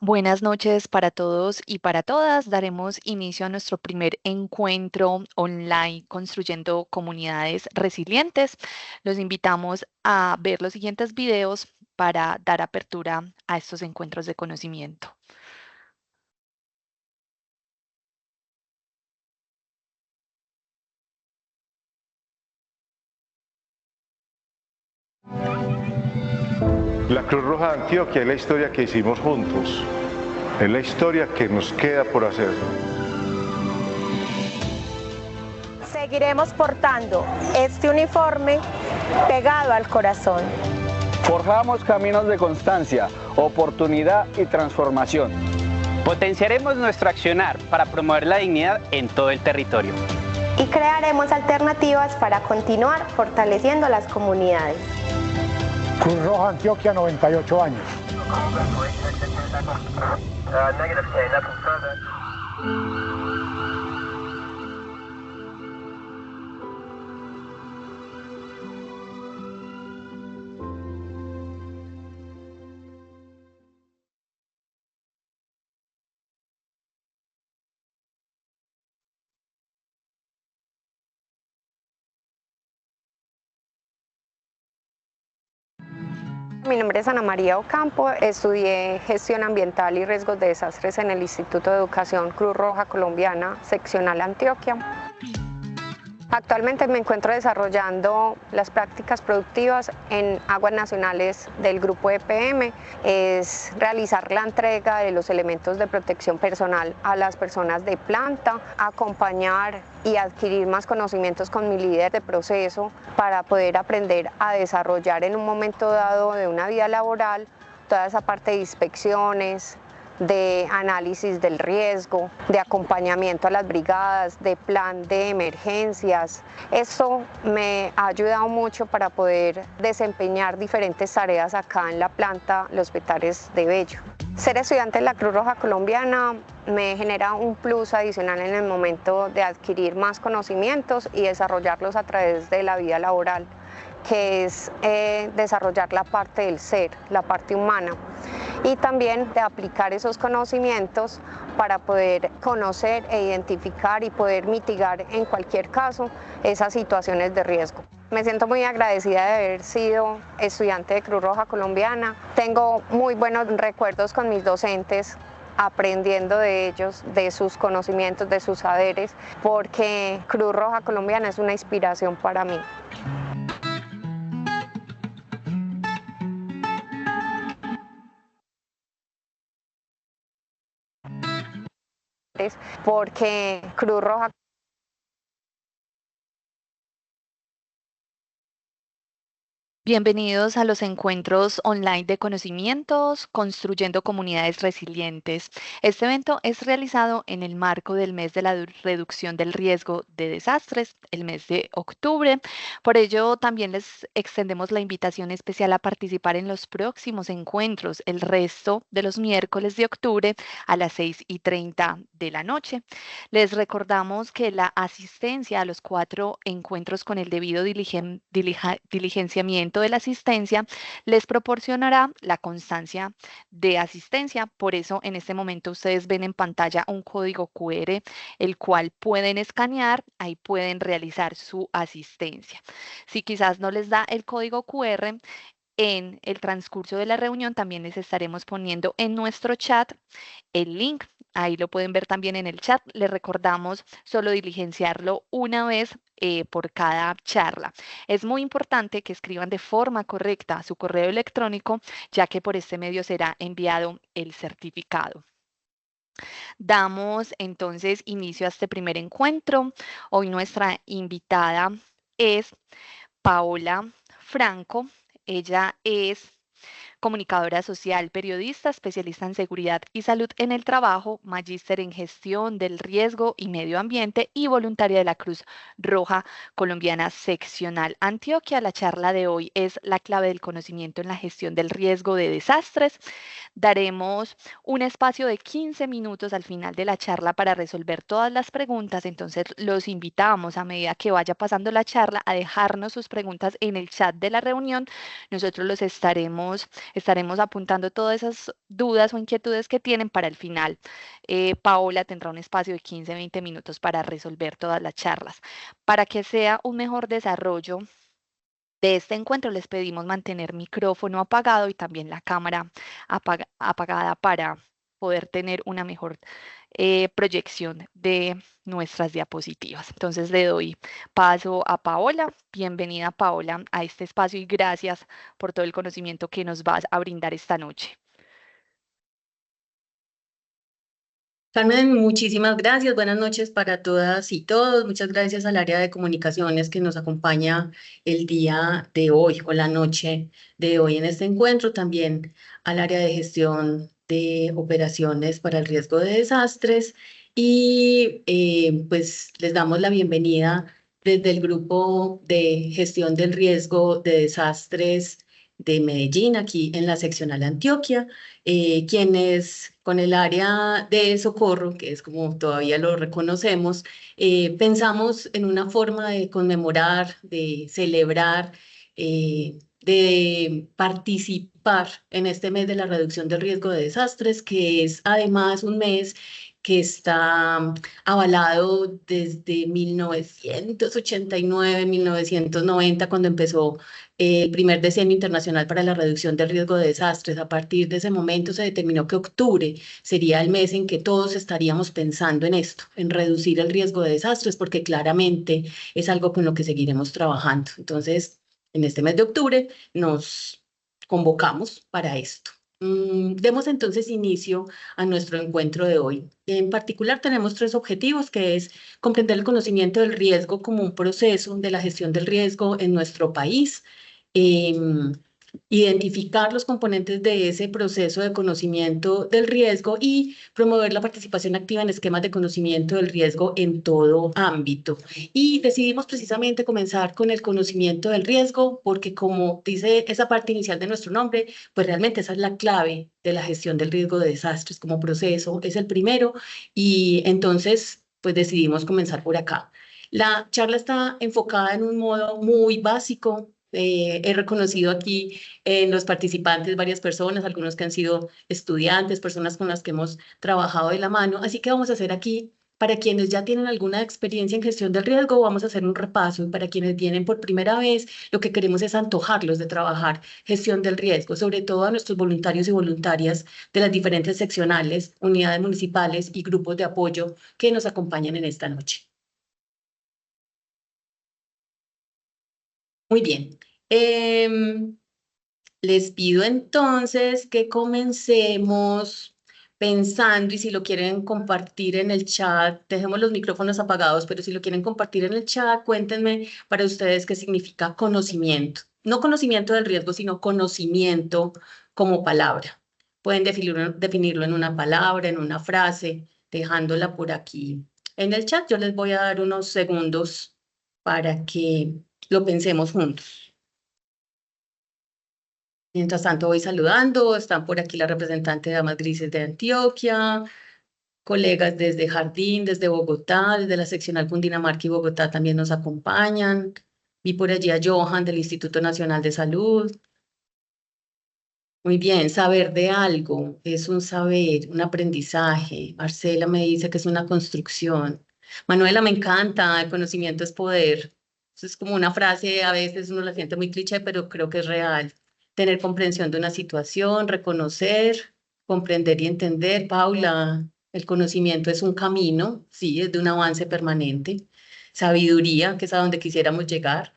Buenas noches para todos y para todas. Daremos inicio a nuestro primer encuentro online construyendo comunidades resilientes. Los invitamos a ver los siguientes videos para dar apertura a estos encuentros de conocimiento. La Cruz Roja de Antioquia es la historia que hicimos juntos, es la historia que nos queda por hacer. Seguiremos portando este uniforme pegado al corazón. Forjamos caminos de constancia, oportunidad y transformación. Potenciaremos nuestro accionar para promover la dignidad en todo el territorio. Y crearemos alternativas para continuar fortaleciendo las comunidades. Cruz Roja Antioquia, 98 años. Mi nombre es Ana María Ocampo, estudié Gestión Ambiental y Riesgos de Desastres en el Instituto de Educación Cruz Roja Colombiana, seccional Antioquia. Actualmente me encuentro desarrollando las prácticas productivas en aguas nacionales del grupo EPM, es realizar la entrega de los elementos de protección personal a las personas de planta, acompañar y adquirir más conocimientos con mi líder de proceso para poder aprender a desarrollar en un momento dado de una vida laboral toda esa parte de inspecciones, de análisis del riesgo, de acompañamiento a las brigadas, de plan de emergencias. Esto me ha ayudado mucho para poder desempeñar diferentes tareas acá en la planta Los Petales de Bello. Ser estudiante de la Cruz Roja Colombiana me genera un plus adicional en el momento de adquirir más conocimientos y desarrollarlos a través de la vida laboral, que es desarrollar la parte del ser, la parte humana, y también de aplicar esos conocimientos para poder conocer e identificar y poder mitigar en cualquier caso esas situaciones de riesgo. Me siento muy agradecida de haber sido estudiante de Cruz Roja Colombiana. Tengo muy buenos recuerdos con mis docentes, aprendiendo de ellos, de sus conocimientos, de sus saberes, porque Cruz Roja Colombiana es una inspiración para mí. Porque Cruz Roja Bienvenidos a los encuentros online de conocimientos, construyendo comunidades resilientes. Este evento es realizado en el marco del mes de la reducción del riesgo de desastres, el mes de octubre. Por ello, también les extendemos la invitación especial a participar en los próximos encuentros, el resto de los miércoles de octubre a las 6:30 de la noche. Les recordamos que la asistencia a los 4 encuentros con el debido diligenciamiento de la asistencia les proporcionará la constancia de asistencia. Por eso en este momento ustedes ven en pantalla un código QR, el cual pueden escanear, ahí pueden realizar su asistencia. Si quizás no les da el código QR, en el transcurso de la reunión también les estaremos poniendo en nuestro chat el link. Ahí lo pueden ver también en el chat. Les recordamos solo diligenciarlo una vez por cada charla. Es muy importante que escriban de forma correcta su correo electrónico, ya que por este medio será enviado el certificado. Damos entonces inicio a este primer encuentro. Hoy nuestra invitada es Paola Franco. Ella es comunicadora social, periodista, especialista en seguridad y salud en el trabajo, magíster en gestión del riesgo y medio ambiente y voluntaria de la Cruz Roja Colombiana Seccional Antioquia. La charla de hoy es la clave del conocimiento en la gestión del riesgo de desastres. Daremos un espacio de 15 minutos al final de la charla para resolver todas las preguntas, entonces los invitamos a medida que vaya pasando la charla a dejarnos sus preguntas en el chat de la reunión. Nosotros los estaremos Estaremos apuntando todas esas dudas o inquietudes que tienen para el final. Paola tendrá un espacio de 15-20 minutos para resolver todas las charlas. Para que sea un mejor desarrollo de este encuentro, les pedimos mantener micrófono apagado y también la cámara apagada para poder tener una mejor proyección de nuestras diapositivas. Entonces le doy paso a Paola. Bienvenida, Paola, a este espacio y gracias por todo el conocimiento que nos vas a brindar esta noche. Carmen, muchísimas gracias. Buenas noches para todas y todos. Muchas gracias al área de comunicaciones que nos acompaña el día de hoy o la noche de hoy en este encuentro. También al área de gestión de operaciones para el riesgo de desastres. Y pues les damos la bienvenida desde el grupo de gestión del riesgo de desastres de Medellín, aquí en la seccional Antioquia, quienes con el área de socorro, que es como todavía lo reconocemos, pensamos en una forma de conmemorar, de celebrar, de participar en este mes de la reducción del riesgo de desastres, que es además un mes que está avalado desde 1989, 1990, cuando empezó el primer Decenio Internacional para la Reducción del Riesgo de Desastres. A partir de ese momento se determinó que octubre sería el mes en que todos estaríamos pensando en esto, en reducir el riesgo de desastres, porque claramente es algo con lo que seguiremos trabajando. Entonces, en este mes de octubre nos convocamos para esto. Demos entonces inicio a nuestro encuentro de hoy. En particular tenemos 3 objetivos, que es comprender el conocimiento del riesgo como un proceso de la gestión del riesgo en nuestro país, identificar los componentes de ese proceso de conocimiento del riesgo y promover la participación activa en esquemas de conocimiento del riesgo en todo ámbito. Y decidimos precisamente comenzar con el conocimiento del riesgo porque, como dice esa parte inicial de nuestro nombre, pues realmente esa es la clave de la gestión del riesgo de desastres como proceso, es el primero, y entonces pues decidimos comenzar por acá. La charla está enfocada en un modo muy básico. He reconocido aquí en los participantes varias personas, algunos que han sido estudiantes, personas con las que hemos trabajado de la mano. Así que vamos a hacer aquí, para quienes ya tienen alguna experiencia en gestión del riesgo, vamos a hacer un repaso. Y para quienes vienen por primera vez, lo que queremos es antojarlos de trabajar gestión del riesgo, sobre todo a nuestros voluntarios y voluntarias de las diferentes seccionales, unidades municipales y grupos de apoyo que nos acompañan en esta noche. Muy bien. Les pido entonces que comencemos pensando, y si lo quieren compartir en el chat, dejemos los micrófonos apagados, pero si lo quieren compartir en el chat, cuéntenme para ustedes qué significa conocimiento. No conocimiento del riesgo, sino conocimiento como palabra. Pueden definirlo en una palabra, en una frase, dejándola por aquí en el chat. Yo les voy a dar unos segundos para que lo pensemos juntos. Mientras tanto voy saludando, están por aquí la representante de Damas Grises de Antioquia, colegas desde Jardín, desde Bogotá, desde la seccional Cundinamarca y Bogotá también nos acompañan. Vi por allí a Johan del Instituto Nacional de Salud. Muy bien, saber de algo es un saber, un aprendizaje. Marcela me dice que es una construcción. Manuela, me encanta, el conocimiento es poder. Eso es como una frase, a veces uno la siente muy cliché, pero creo que es real. Tener comprensión de una situación, reconocer, comprender y entender. Paula, el conocimiento es un camino, sí, es de un avance permanente. Sabiduría, que es a donde quisiéramos llegar.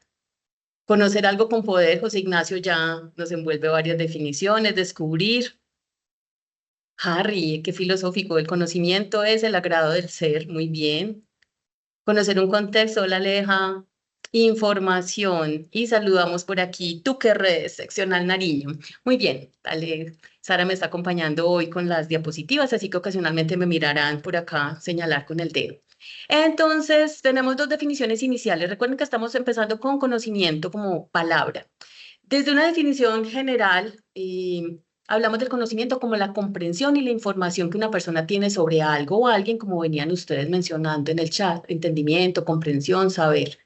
Conocer algo con poder, José Ignacio ya nos envuelve varias definiciones. Descubrir. Harry, qué filosófico. El conocimiento es el agrado del ser. Muy bien. Conocer un contexto, la Aleja. Información. Y saludamos por aquí, tú que redes, seccional Nariño. Muy bien, dale. Sara me está acompañando hoy con las diapositivas, así que ocasionalmente me mirarán por acá señalar con el dedo. Entonces, tenemos 2 definiciones iniciales. Recuerden que estamos empezando con conocimiento como palabra. Desde una definición general, hablamos del conocimiento como la comprensión y la información que una persona tiene sobre algo o alguien, como venían ustedes mencionando en el chat, entendimiento, comprensión, saber.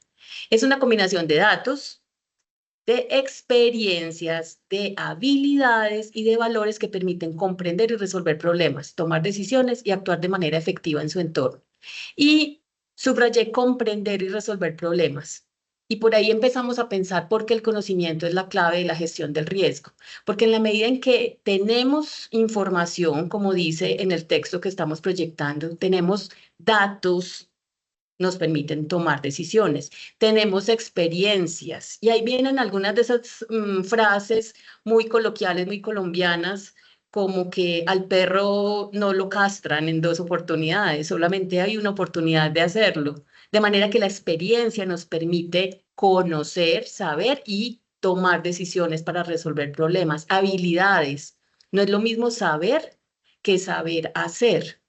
Es una combinación de datos, de experiencias, de habilidades y de valores que permiten comprender y resolver problemas, tomar decisiones y actuar de manera efectiva en su entorno. Y subrayé comprender y resolver problemas. Y por ahí empezamos a pensar por qué el conocimiento es la clave de la gestión del riesgo. Porque en la medida en que tenemos información, como dice en el texto que estamos proyectando, tenemos datos, nos permiten tomar decisiones. Tenemos experiencias. Y ahí vienen algunas de esas frases muy coloquiales, muy colombianas, como que al perro no lo castran en 2 oportunidades, solamente hay una oportunidad de hacerlo. De manera que la experiencia nos permite conocer, saber y tomar decisiones para resolver problemas. Habilidades. No es lo mismo saber que saber hacer.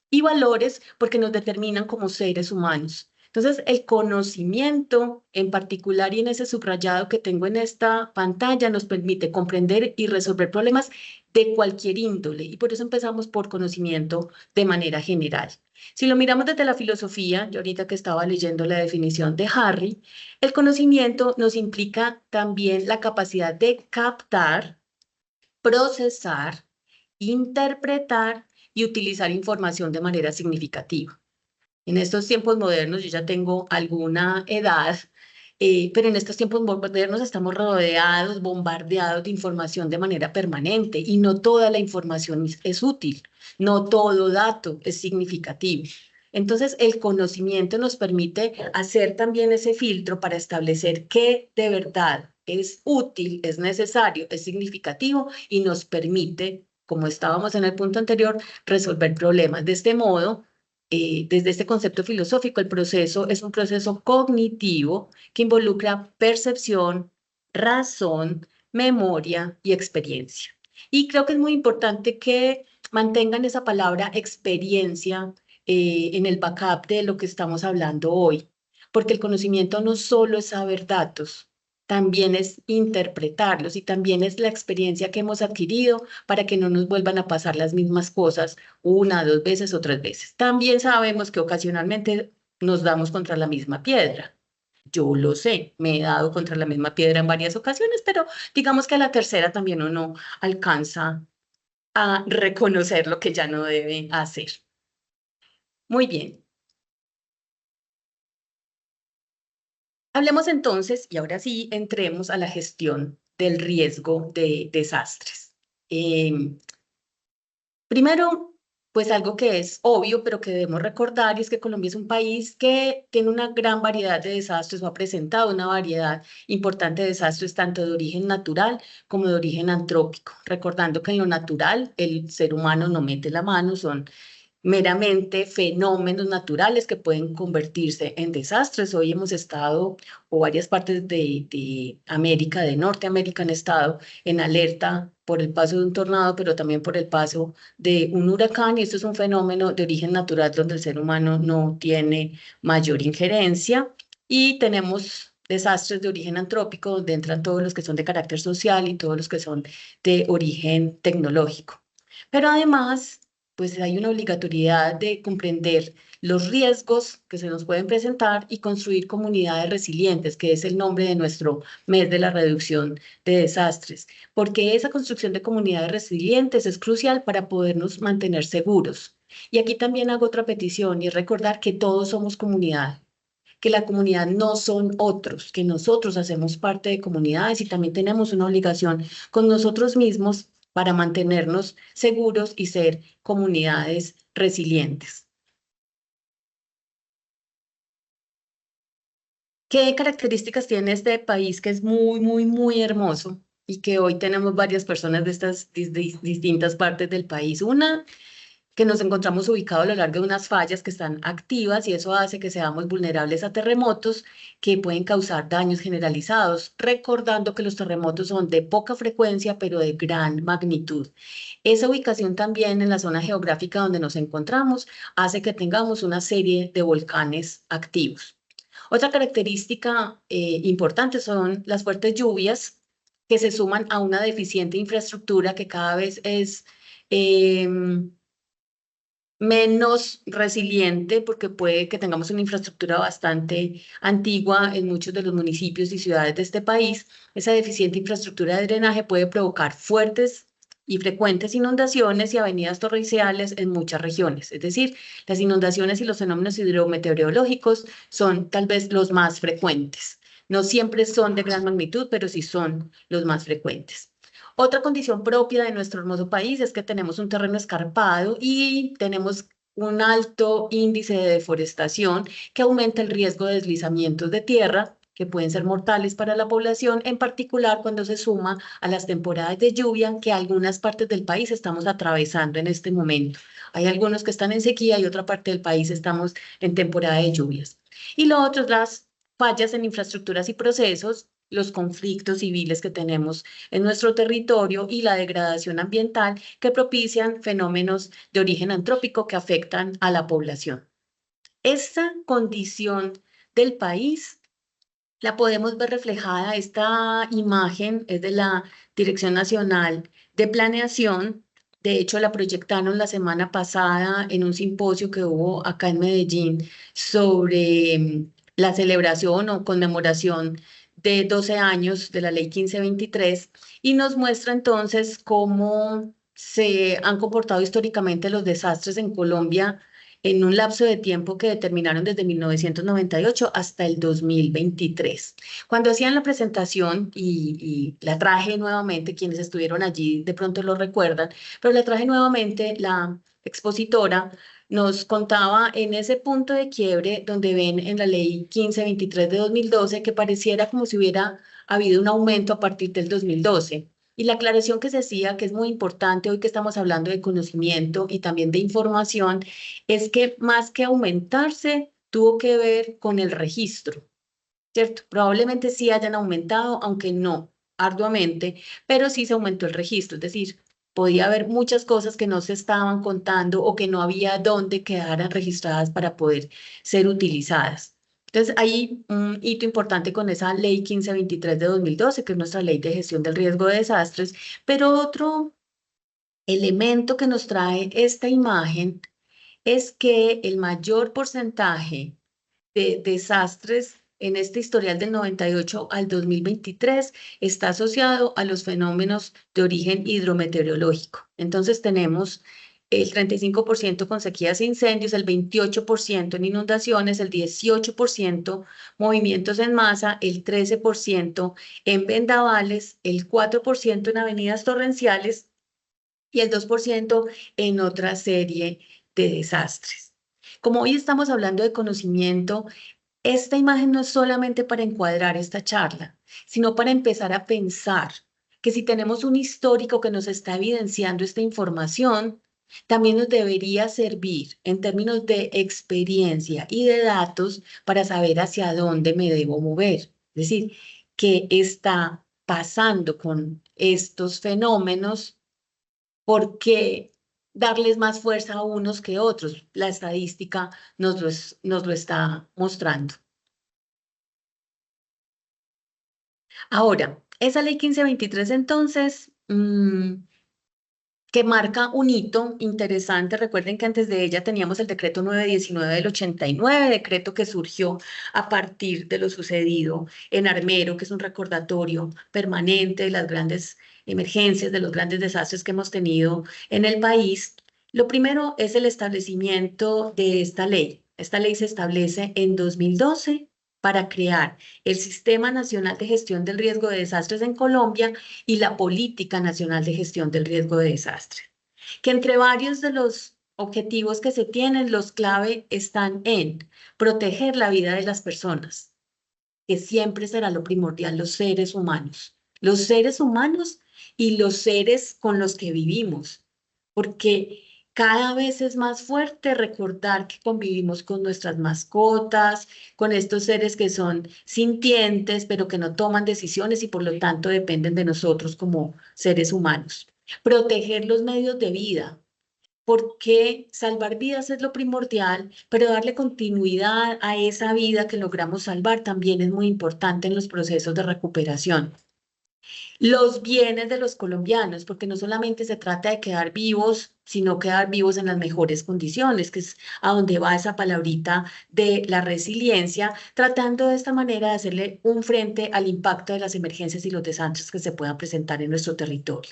Y valores porque nos determinan como seres humanos. Entonces, el conocimiento en particular y en ese subrayado que tengo en esta pantalla nos permite comprender y resolver problemas de cualquier índole. Y por eso empezamos por conocimiento de manera general. Si lo miramos desde la filosofía, yo ahorita que estaba leyendo la definición de Harry, el conocimiento nos implica también la capacidad de captar, procesar, interpretar y utilizar información de manera significativa. En estos tiempos modernos, yo ya tengo alguna edad, pero en estos tiempos modernos estamos rodeados, bombardeados de información de manera permanente y no toda la información es útil, no todo dato es significativo. Entonces, el conocimiento nos permite hacer también ese filtro para establecer qué de verdad es útil, es necesario, es significativo y nos permite, como estábamos en el punto anterior, resolver problemas. De este modo, desde este concepto filosófico, el proceso es un proceso cognitivo que involucra percepción, razón, memoria y experiencia. Y creo que es muy importante que mantengan esa palabra experiencia en el backup de lo que estamos hablando hoy, porque el conocimiento no solo es saber datos, también es interpretarlos y también es la experiencia que hemos adquirido para que no nos vuelvan a pasar las mismas cosas 1, 2 veces o 3 veces. También sabemos que ocasionalmente nos damos contra la misma piedra. Yo lo sé, me he dado contra la misma piedra en varias ocasiones, pero digamos que a la tercera también uno alcanza a reconocer lo que ya no debe hacer. Muy bien. Hablemos entonces, y ahora sí, entremos a la gestión del riesgo de desastres. Primero, pues algo que es obvio, pero que debemos recordar, y es que Colombia es un país que tiene una gran variedad de desastres o ha presentado una variedad importante de desastres, tanto de origen natural como de origen antrópico. Recordando que en lo natural el ser humano no mete la mano, son meramente fenómenos naturales que pueden convertirse en desastres. Hoy hemos estado, o varias partes de América, de Norteamérica han estado en alerta por el paso de un tornado, pero también por el paso de un huracán, y esto es un fenómeno de origen natural donde el ser humano no tiene mayor injerencia, y tenemos desastres de origen antrópico, donde entran todos los que son de carácter social y todos los que son de origen tecnológico. Pero además, pues hay una obligatoriedad de comprender los riesgos que se nos pueden presentar y construir comunidades resilientes, que es el nombre de nuestro mes de la reducción de desastres, porque esa construcción de comunidades resilientes es crucial para podernos mantener seguros. Y aquí también hago otra petición y es recordar que todos somos comunidad, que la comunidad no son otros, que nosotros hacemos parte de comunidades y también tenemos una obligación con nosotros mismos para mantenernos seguros y ser comunidades resilientes. ¿Qué características tiene este país que es muy, muy, muy hermoso y que hoy tenemos varias personas de estas distintas partes del país? Una, que nos encontramos ubicados a lo largo de unas fallas que están activas y eso hace que seamos vulnerables a terremotos que pueden causar daños generalizados, recordando que los terremotos son de poca frecuencia pero de gran magnitud. Esa ubicación también en la zona geográfica donde nos encontramos hace que tengamos una serie de volcanes activos. Otra característica importante son las fuertes lluvias que se suman a una deficiente infraestructura que cada vez es menos resiliente porque puede que tengamos una infraestructura bastante antigua en muchos de los municipios y ciudades de este país. Esa deficiente infraestructura de drenaje puede provocar fuertes y frecuentes inundaciones y avenidas torrenciales en muchas regiones. Es decir, las inundaciones y los fenómenos hidrometeorológicos son tal vez los más frecuentes. No siempre son de gran magnitud, pero sí son los más frecuentes. Otra condición propia de nuestro hermoso país es que tenemos un terreno escarpado y tenemos un alto índice de deforestación que aumenta el riesgo de deslizamientos de tierra que pueden ser mortales para la población, en particular cuando se suma a las temporadas de lluvia que algunas partes del país estamos atravesando en este momento. Hay algunos que están en sequía y otra parte del país estamos en temporada de lluvias. Y lo otro es las fallas en infraestructuras y procesos, los conflictos civiles que tenemos en nuestro territorio y la degradación ambiental que propician fenómenos de origen antrópico que afectan a la población. Esta condición del país la podemos ver reflejada, esta imagen es de la Dirección Nacional de Planeación. De hecho, la proyectaron la semana pasada en un simposio que hubo acá en Medellín sobre la celebración o conmemoración de 12 años de la Ley 1523 y nos muestra entonces cómo se han comportado históricamente los desastres en Colombia en un lapso de tiempo que determinaron desde 1998 hasta el 2023. Cuando hacían la presentación, y la traje nuevamente, quienes estuvieron allí de pronto lo recuerdan, pero la traje nuevamente, la expositora nos contaba en ese punto de quiebre donde ven en la ley 1523 de 2012 que pareciera como si hubiera habido un aumento a partir del 2012. Y la aclaración que se hacía, que es muy importante hoy que estamos hablando de conocimiento y también de información, es que más que aumentarse, tuvo que ver con el registro, ¿cierto? Probablemente sí hayan aumentado, aunque no arduamente, pero sí se aumentó el registro, es decir, podía haber muchas cosas que no se estaban contando o que no había dónde quedaran registradas para poder ser utilizadas. Entonces, hay un hito importante con esa ley 1523 de 2012, que es nuestra ley de gestión del riesgo de desastres, pero otro elemento que nos trae esta imagen es que el mayor porcentaje de desastres en este historial del 98 al 2023 está asociado a los fenómenos de origen hidrometeorológico. Entonces tenemos el 35% con sequías e incendios, el 28% en inundaciones, el 18% movimientos en masa, el 13% en vendavales, el 4% en avenidas torrenciales y el 2% en otra serie de desastres. Como hoy estamos hablando de conocimiento, esta imagen no es solamente para encuadrar esta charla, sino para empezar a pensar que si tenemos un histórico que nos está evidenciando esta información, también nos debería servir en términos de experiencia y de datos para saber hacia dónde me debo mover. Es decir, qué está pasando con estos fenómenos, por qué darles más fuerza a unos que otros. La estadística nos lo está mostrando. Ahora, esa ley 1523 entonces, que marca un hito interesante. Recuerden que antes de ella teníamos el decreto 919 del 89, decreto que surgió a partir de lo sucedido en Armero, que es un recordatorio permanente de las grandes emergencias, de los grandes desastres que hemos tenido en el país. Lo primero es el establecimiento de esta ley. Esta ley se establece en 2012 para crear el Sistema Nacional de Gestión del Riesgo de Desastres en Colombia y la Política Nacional de Gestión del Riesgo de Desastres, que entre varios de los objetivos que se tienen, los clave están en proteger la vida de las personas, que siempre será lo primordial, los seres humanos y los seres con los que vivimos, porque cada vez es más fuerte recordar que convivimos con nuestras mascotas, con estos seres que son sintientes, pero que no toman decisiones y por lo tanto dependen de nosotros como seres humanos. Proteger los medios de vida, porque salvar vidas es lo primordial, pero darle continuidad a esa vida que logramos salvar también es muy importante en los procesos de recuperación. Los bienes de los colombianos, porque no solamente se trata de quedar vivos sino quedar vivos en las mejores condiciones, que es a donde va esa palabrita de la resiliencia, tratando de esta manera de hacerle un frente al impacto de las emergencias y los desastres que se puedan presentar en nuestro territorio.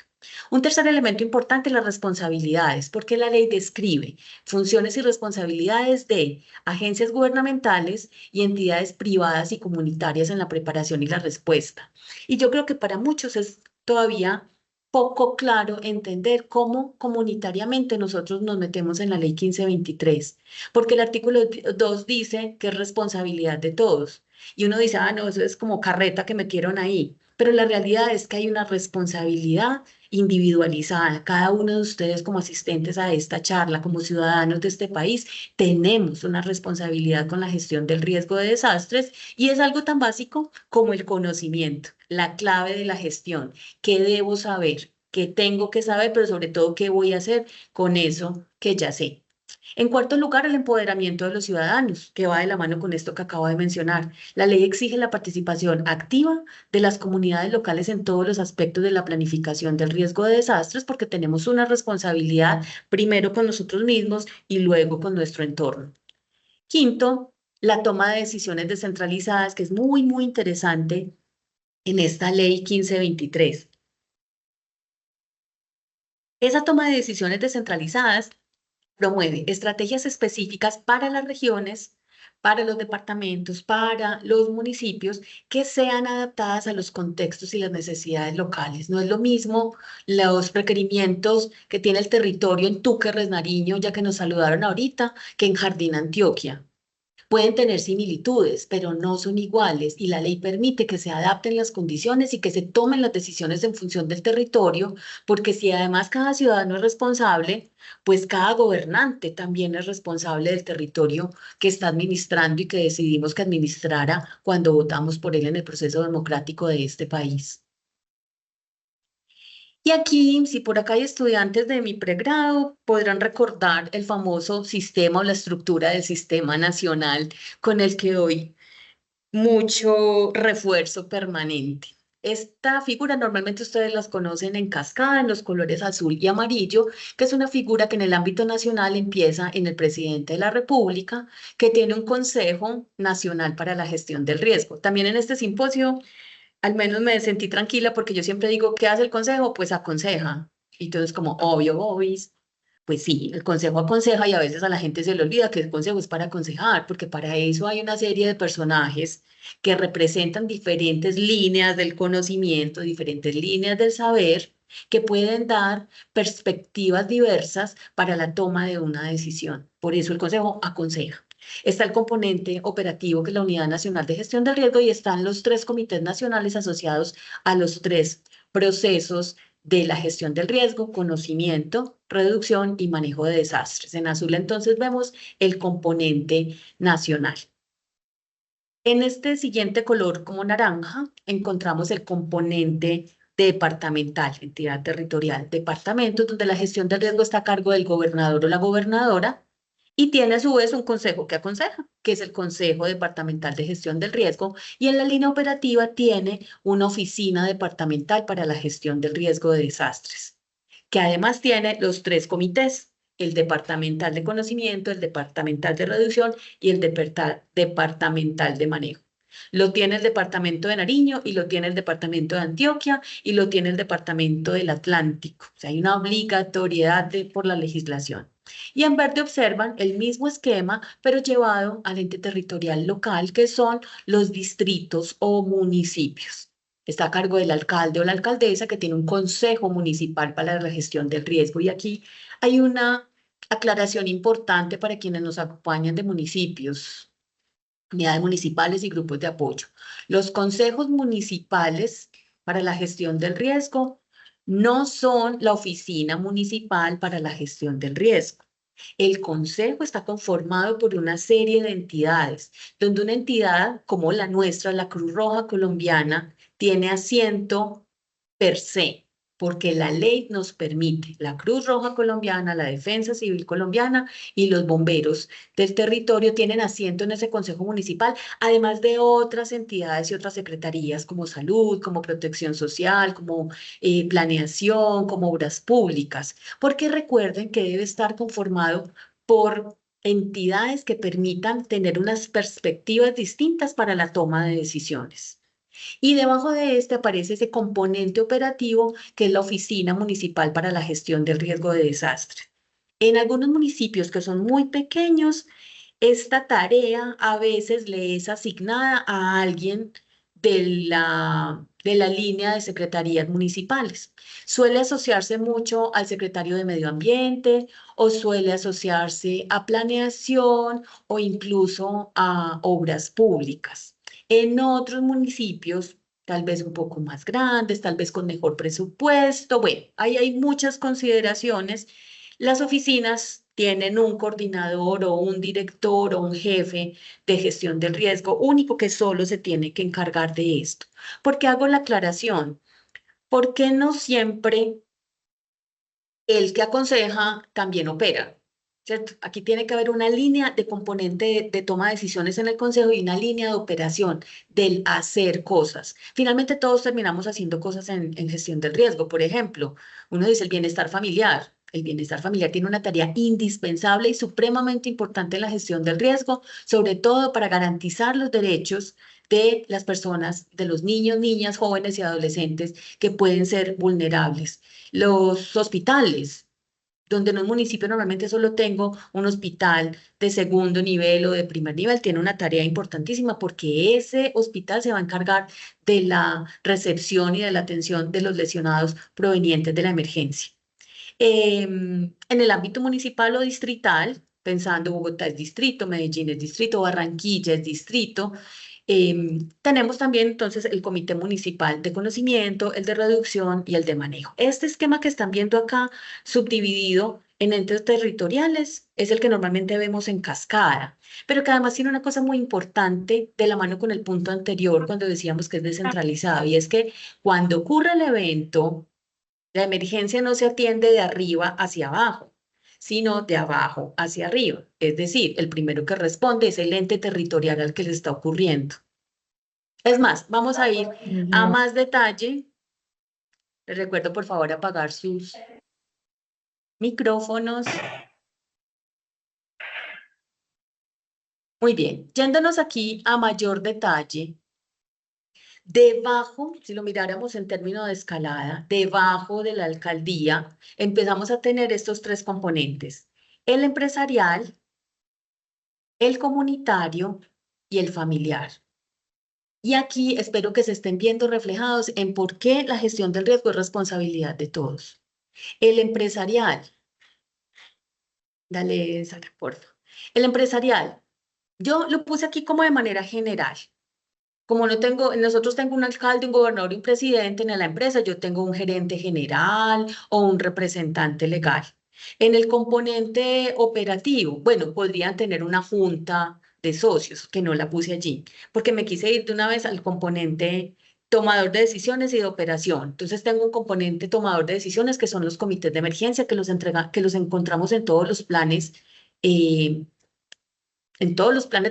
Un tercer elemento importante es las responsabilidades, porque la ley describe funciones y responsabilidades de agencias gubernamentales y entidades privadas y comunitarias en la preparación y la respuesta. Y yo creo que para muchos es todavía poco claro entender cómo comunitariamente nosotros nos metemos en la ley 1523, porque el artículo 2 dice que es responsabilidad de todos. Y uno dice, ah, no, eso es como carreta que metieron ahí. Pero la realidad es que hay una responsabilidad individualizada. Cada uno de ustedes como asistentes a esta charla, como ciudadanos de este país, tenemos una responsabilidad con la gestión del riesgo de desastres y es algo tan básico como el conocimiento, la clave de la gestión. ¿Qué debo saber? ¿Qué tengo que saber? Pero sobre todo, ¿qué voy a hacer con eso que ya sé? En cuarto lugar, el empoderamiento de los ciudadanos, que va de la mano con esto que acabo de mencionar. La ley exige la participación activa de las comunidades locales en todos los aspectos de la planificación del riesgo de desastres, porque tenemos una responsabilidad primero con nosotros mismos y luego con nuestro entorno. Quinto, la toma de decisiones descentralizadas, que es muy, muy interesante en esta ley 1523. Esa toma de decisiones descentralizadas promueve estrategias específicas para las regiones, para los departamentos, para los municipios, que sean adaptadas a los contextos y las necesidades locales. No es lo mismo los requerimientos que tiene el territorio en Túquerres, Nariño, ya que nos saludaron ahorita, que en Jardín, Antioquia. Pueden tener similitudes, pero no son iguales y la ley permite que se adapten las condiciones y que se tomen las decisiones en función del territorio, porque si además cada ciudadano es responsable, pues cada gobernante también es responsable del territorio que está administrando y que decidimos que administrara cuando votamos por él en el proceso democrático de este país. Y aquí, si por acá hay estudiantes de mi pregrado, podrán recordar el famoso sistema o la estructura del sistema nacional con el que doy mucho refuerzo permanente. Esta figura normalmente ustedes las conocen en cascada, en los colores azul y amarillo, que es una figura que en el ámbito nacional empieza en el presidente de la República, que tiene un Consejo Nacional para la Gestión del Riesgo. También en este simposio al menos me sentí tranquila porque yo siempre digo, ¿qué hace el consejo? Pues aconseja. Y entonces como, obvio, obis. Pues sí, el consejo aconseja y a veces a la gente se le olvida que el consejo es para aconsejar, porque para eso hay una serie de personajes que representan diferentes líneas del conocimiento, diferentes líneas del saber, que pueden dar perspectivas diversas para la toma de una decisión. Por eso el consejo aconseja. Está el componente operativo, que es la Unidad Nacional de Gestión del Riesgo, y están los 3 comités nacionales asociados a los 3 procesos de la gestión del riesgo: conocimiento, reducción y manejo de desastres. En azul entonces vemos el componente nacional. En este siguiente color como naranja encontramos el componente departamental, entidad territorial, departamentos donde la gestión del riesgo está a cargo del gobernador o la gobernadora, y tiene a su vez un consejo que aconseja, que es el Consejo Departamental de Gestión del Riesgo, y en la línea operativa tiene una oficina departamental para la gestión del riesgo de desastres, que además tiene los 3 comités: el departamental de conocimiento, el departamental de reducción y el departamental de manejo. Lo tiene el departamento de Nariño y lo tiene el departamento de Antioquia y lo tiene el departamento del Atlántico. O sea, hay una obligatoriedad por la legislación. Y en verde observan el mismo esquema, pero llevado al ente territorial local, que son los distritos o municipios. Está a cargo del alcalde o la alcaldesa, que tiene un consejo municipal para la gestión del riesgo. Y aquí hay una aclaración importante para quienes nos acompañan de municipios, unidades municipales y grupos de apoyo. Los consejos municipales para la gestión del riesgo no son la oficina municipal para la gestión del riesgo. El consejo está conformado por una serie de entidades, donde una entidad como la nuestra, la Cruz Roja Colombiana, tiene asiento per se. porque la ley nos permite, la Cruz Roja Colombiana, la Defensa Civil Colombiana y los bomberos del territorio tienen asiento en ese consejo municipal, además de otras entidades y otras secretarías como salud, como protección social, como planeación, como obras públicas, porque recuerden que debe estar conformado por entidades que permitan tener unas perspectivas distintas para la toma de decisiones. Y debajo de este aparece ese componente operativo que es la Oficina Municipal para la Gestión del Riesgo de Desastre. En algunos municipios que son muy pequeños, esta tarea a veces le es asignada a alguien de la línea de secretarías municipales. Suele asociarse mucho al secretario de Medio Ambiente o suele asociarse a planeación o incluso a obras públicas. En otros municipios, tal vez un poco más grandes, tal vez con mejor presupuesto, bueno, ahí hay muchas consideraciones. Las oficinas tienen un coordinador o un director o un jefe de gestión del riesgo único que solo se tiene que encargar de esto. ¿Por qué hago la aclaración? Porque no siempre el que aconseja también opera, ¿cierto? Aquí tiene que haber una línea de componente de toma de decisiones en el consejo y una línea de operación del hacer cosas. Finalmente todos terminamos haciendo cosas en gestión del riesgo. Por ejemplo, uno dice el bienestar familiar. El bienestar familiar tiene una tarea indispensable y supremamente importante en la gestión del riesgo, sobre todo para garantizar los derechos de las personas, de los niños, niñas, jóvenes y adolescentes que pueden ser vulnerables. Los hospitales, donde en un municipio normalmente solo tengo un hospital de segundo nivel o de primer nivel, tiene una tarea importantísima porque ese hospital se va a encargar de la recepción y de la atención de los lesionados provenientes de la emergencia. En el ámbito municipal o distrital, pensando Bogotá es distrito, Medellín es distrito, Barranquilla es distrito, tenemos también entonces el Comité Municipal de Conocimiento, el de Reducción y el de Manejo. Este esquema que están viendo acá, subdividido en entes territoriales, es el que normalmente vemos en cascada, pero que además tiene una cosa muy importante de la mano con el punto anterior cuando decíamos que es descentralizado, y es que cuando ocurre el evento, la emergencia no se atiende de arriba hacia abajo, sino de abajo hacia arriba. Es decir, el primero que responde es el ente territorial al que le está ocurriendo. Es más, vamos a ir a más detalle. Les recuerdo, por favor, apagar sus micrófonos. Muy bien, yéndonos aquí a mayor detalle. Debajo, si lo miráramos en términos de escalada, debajo de la alcaldía, empezamos a tener estos tres componentes: el empresarial, el comunitario y el familiar. Y aquí espero que se estén viendo reflejados en por qué la gestión del riesgo es responsabilidad de todos. El empresarial, dale, Sara, por favor. El empresarial, yo lo puse aquí como de manera general. Como no tengo, nosotros tengo un alcalde, un gobernador y un presidente en la empresa, yo tengo un gerente general o un representante legal. En el componente operativo, bueno, podrían tener una junta de socios, que no la puse allí, porque me quise ir de una vez al componente tomador de decisiones y de operación. Entonces tengo un componente tomador de decisiones que son los comités de emergencia que los encontramos en todos los planes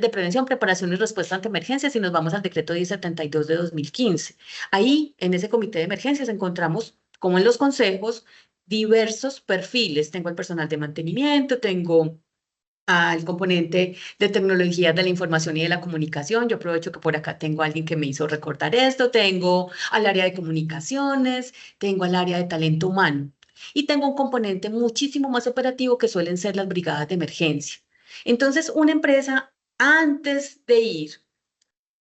de prevención, preparación y respuesta ante emergencias, y nos vamos al decreto 1072 de 2015. Ahí, en ese comité de emergencias, encontramos, como en los consejos, diversos perfiles. Tengo el personal de mantenimiento, tengo al componente de tecnologías de la información y de la comunicación. Yo aprovecho que por acá tengo a alguien que me hizo recordar esto. Tengo al área de comunicaciones, tengo al área de talento humano. Y tengo un componente muchísimo más operativo que suelen ser las brigadas de emergencia. Entonces, una empresa, antes de ir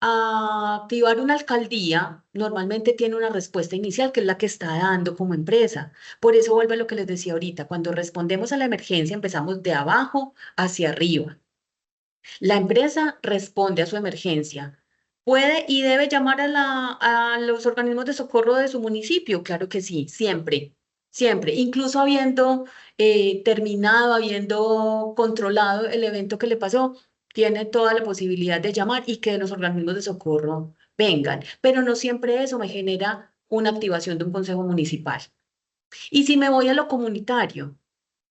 a activar una alcaldía, normalmente tiene una respuesta inicial que es la que está dando como empresa. Por eso vuelvo a lo que les decía ahorita, cuando respondemos a la emergencia empezamos de abajo hacia arriba. La empresa responde a su emergencia. ¿Puede y debe llamar a los organismos de socorro de su municipio? Claro que sí, siempre, siempre. Incluso habiendo terminado, habiendo controlado el evento que le pasó, tiene toda la posibilidad de llamar y que los organismos de socorro vengan. Pero no siempre eso me genera una activación de un consejo municipal. Y si me voy a lo comunitario,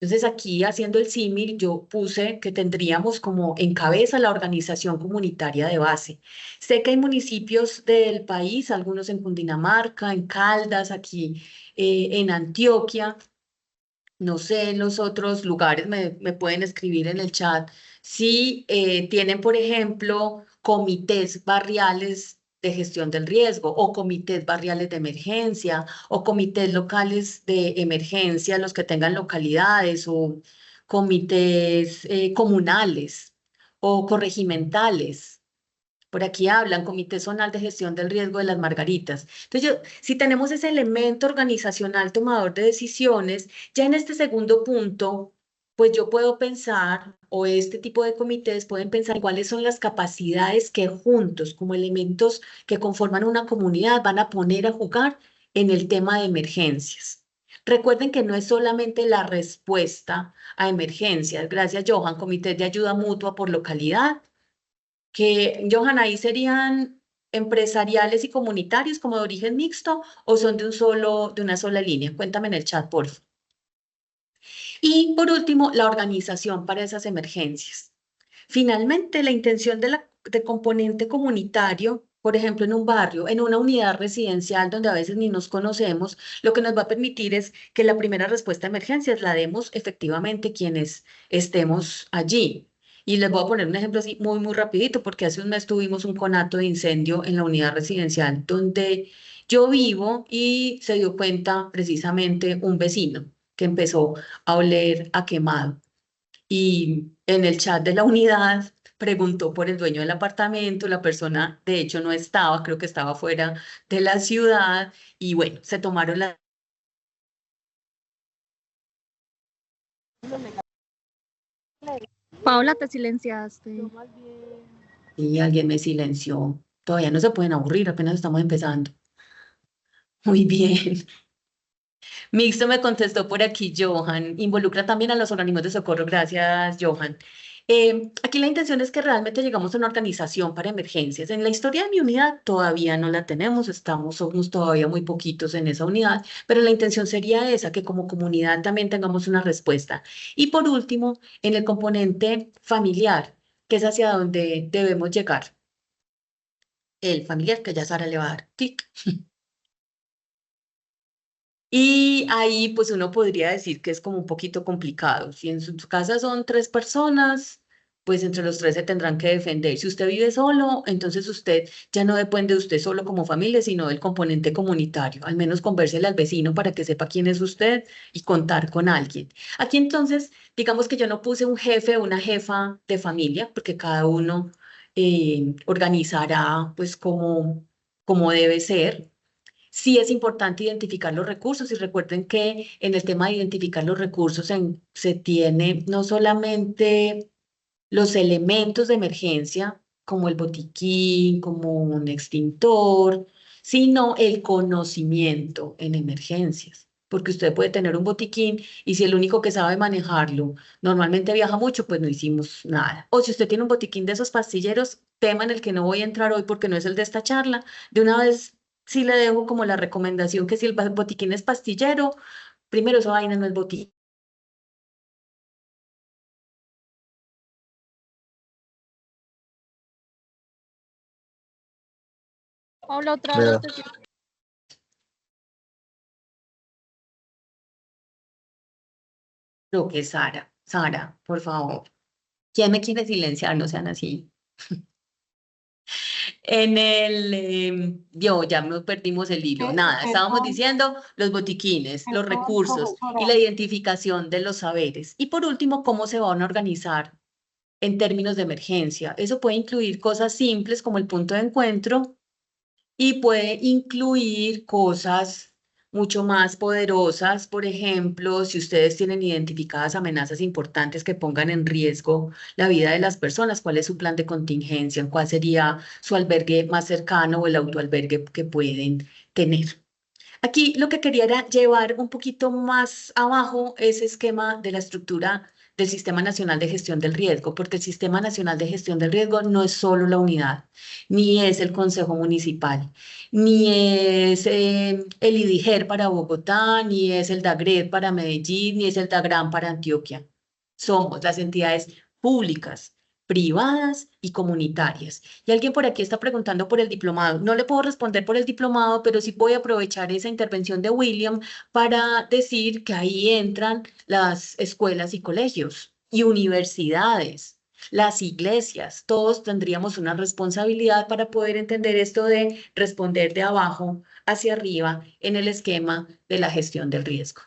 entonces aquí haciendo el símil, yo puse que tendríamos como en cabeza la organización comunitaria de base. Sé que hay municipios del país, algunos en Cundinamarca, en Caldas, aquí en Antioquia, no sé, en los otros lugares me pueden escribir en el chat si tienen, por ejemplo, comités barriales de gestión del riesgo o comités barriales de emergencia o comités locales de emergencia, los que tengan localidades o comités comunales o corregimentales. Por aquí hablan Comité Zonal de Gestión del Riesgo de las Margaritas. Entonces, si tenemos ese elemento organizacional tomador de decisiones, ya en este segundo punto, pues yo puedo pensar, o este tipo de comités pueden pensar cuáles son las capacidades que juntos, como elementos que conforman una comunidad, van a poner a jugar en el tema de emergencias. Recuerden que no es solamente la respuesta a emergencias. Gracias, Johan. Comité de ayuda mutua por localidad que, Johan, ahí serían empresariales y comunitarios como de origen mixto o son de una sola línea. Cuéntame en el chat, por favor. Y por último, la organización para esas emergencias. Finalmente, la intención de componente comunitario, por ejemplo, en un barrio, en una unidad residencial donde a veces ni nos conocemos, lo que nos va a permitir es que la primera respuesta a emergencias la demos efectivamente quienes estemos allí. Y les voy a poner un ejemplo así muy rapidito, porque hace un mes tuvimos un conato de incendio en la unidad residencial donde yo vivo y se dio cuenta precisamente un vecino que empezó a oler a quemado. Y en el chat de la unidad preguntó por el dueño del apartamento, la persona de hecho no estaba, creo que estaba fuera de la ciudad, y bueno, se tomaron la... Paola, te silenciaste. Y alguien me silenció. Todavía no se pueden aburrir, apenas estamos empezando. Muy bien. Mixto me contestó por aquí, Johan. Involucra también a los organismos de socorro. Gracias, Johan. Aquí la intención es que realmente llegamos a una organización para emergencias. En la historia de mi unidad todavía no la tenemos, somos todavía muy poquitos en esa unidad, pero la intención sería esa, que como comunidad también tengamos una respuesta. Y por último, en el componente familiar, que es hacia donde debemos llegar. El familiar, que ya Sara le va a dar tic. Y ahí pues uno podría decir que es como un poquito complicado. Si en su casa son 3 personas, pues entre los 3 se tendrán que defender. Si usted vive solo, entonces usted ya no depende de usted solo como familia, sino del componente comunitario. Al menos convérsele al vecino para que sepa quién es usted y contar con alguien. Aquí entonces, digamos que yo no puse un jefe o una jefa de familia, porque cada uno organizará pues como debe ser. Sí es importante identificar los recursos y recuerden que en el tema de identificar los recursos se tiene no solamente los elementos de emergencia, como el botiquín, como un extintor, sino el conocimiento en emergencias. Porque usted puede tener un botiquín y si el único que sabe manejarlo normalmente viaja mucho, pues no hicimos nada. O si usted tiene un botiquín de esos pastilleros, tema en el que no voy a entrar hoy porque no es el de esta charla, de una vez sí le dejo como la recomendación que si el botiquín es pastillero, primero esa vaina no es botiquín. Paola, otra vez. Creo que Sara, por favor. ¿Quién me quiere silenciar? No sean así. Ya nos perdimos el hilo. Nada, estábamos diciendo los botiquines, los recursos y la identificación de los saberes. Y por último, cómo se van a organizar en términos de emergencia. Eso puede incluir cosas simples como el punto de encuentro y puede incluir cosas mucho más poderosas. Por ejemplo, si ustedes tienen identificadas amenazas importantes que pongan en riesgo la vida de las personas, ¿cuál es su plan de contingencia? ¿Cuál sería su albergue más cercano o el autoalbergue que pueden tener? Aquí lo que quería era llevar un poquito más abajo ese esquema de la estructura del Sistema Nacional de Gestión del Riesgo, porque el Sistema Nacional de Gestión del Riesgo no es solo la unidad, ni es el Consejo Municipal, ni es el IDIGER para Bogotá, ni es el DAGRED para Medellín, ni es el DAGRAN para Antioquia. Somos las entidades públicas, privadas y comunitarias. Y alguien por aquí está preguntando por el diplomado. No le puedo responder por el diplomado, pero sí voy a aprovechar esa intervención de William para decir que ahí entran las escuelas y colegios y universidades, las iglesias. Todos tendríamos una responsabilidad para poder entender esto de responder de abajo hacia arriba en el esquema de la gestión del riesgo.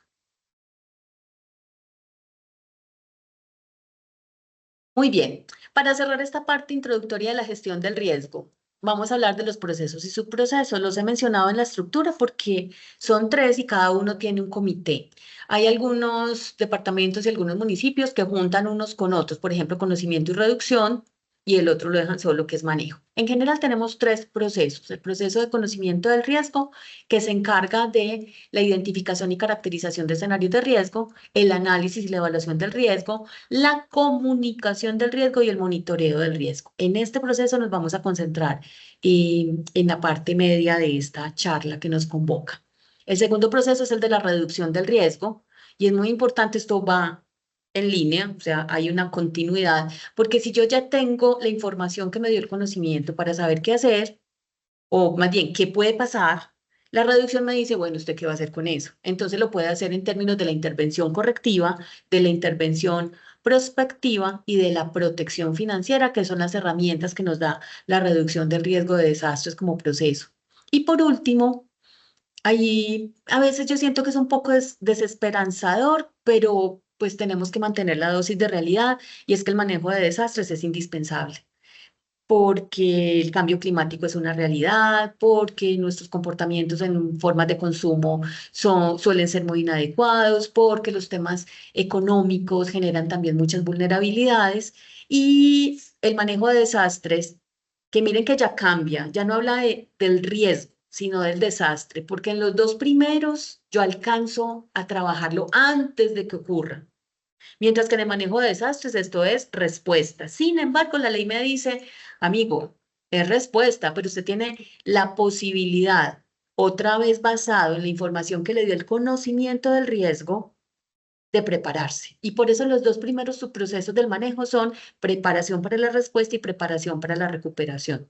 Muy bien, para cerrar esta parte introductoria de la gestión del riesgo, vamos a hablar de los procesos y subprocesos. Los he mencionado en la estructura porque son 3 y cada uno tiene un comité. Hay algunos departamentos y algunos municipios que juntan unos con otros, por ejemplo, conocimiento y reducción, y el otro lo dejan solo, que es manejo. En general tenemos 3 procesos. El proceso de conocimiento del riesgo, que se encarga de la identificación y caracterización de escenarios de riesgo, el análisis y la evaluación del riesgo, la comunicación del riesgo y el monitoreo del riesgo. En este proceso nos vamos a concentrar en la parte media de esta charla que nos convoca. El segundo proceso es el de la reducción del riesgo, y es muy importante, esto va en línea, o sea, hay una continuidad, porque si yo ya tengo la información que me dio el conocimiento para saber qué hacer, o más bien, qué puede pasar, la reducción me dice, bueno, ¿usted qué va a hacer con eso? Entonces lo puede hacer en términos de la intervención correctiva, de la intervención prospectiva y de la protección financiera, que son las herramientas que nos da la reducción del riesgo de desastres como proceso. Y por último, ahí a veces yo siento que es un poco desesperanzador, pero pues tenemos que mantener la dosis de realidad, y es que el manejo de desastres es indispensable, porque el cambio climático es una realidad, porque nuestros comportamientos en formas de consumo suelen ser muy inadecuados, porque los temas económicos generan también muchas vulnerabilidades, y el manejo de desastres, que miren que ya cambia, ya no habla del riesgo, sino del desastre, porque en los 2 primeros yo alcanzo a trabajarlo antes de que ocurra. Mientras que en el manejo de desastres esto es respuesta. Sin embargo, la ley me dice, amigo, es respuesta, pero usted tiene la posibilidad, otra vez basado en la información que le dio el conocimiento del riesgo, de prepararse. Y por eso los 2 primeros subprocesos del manejo son preparación para la respuesta y preparación para la recuperación.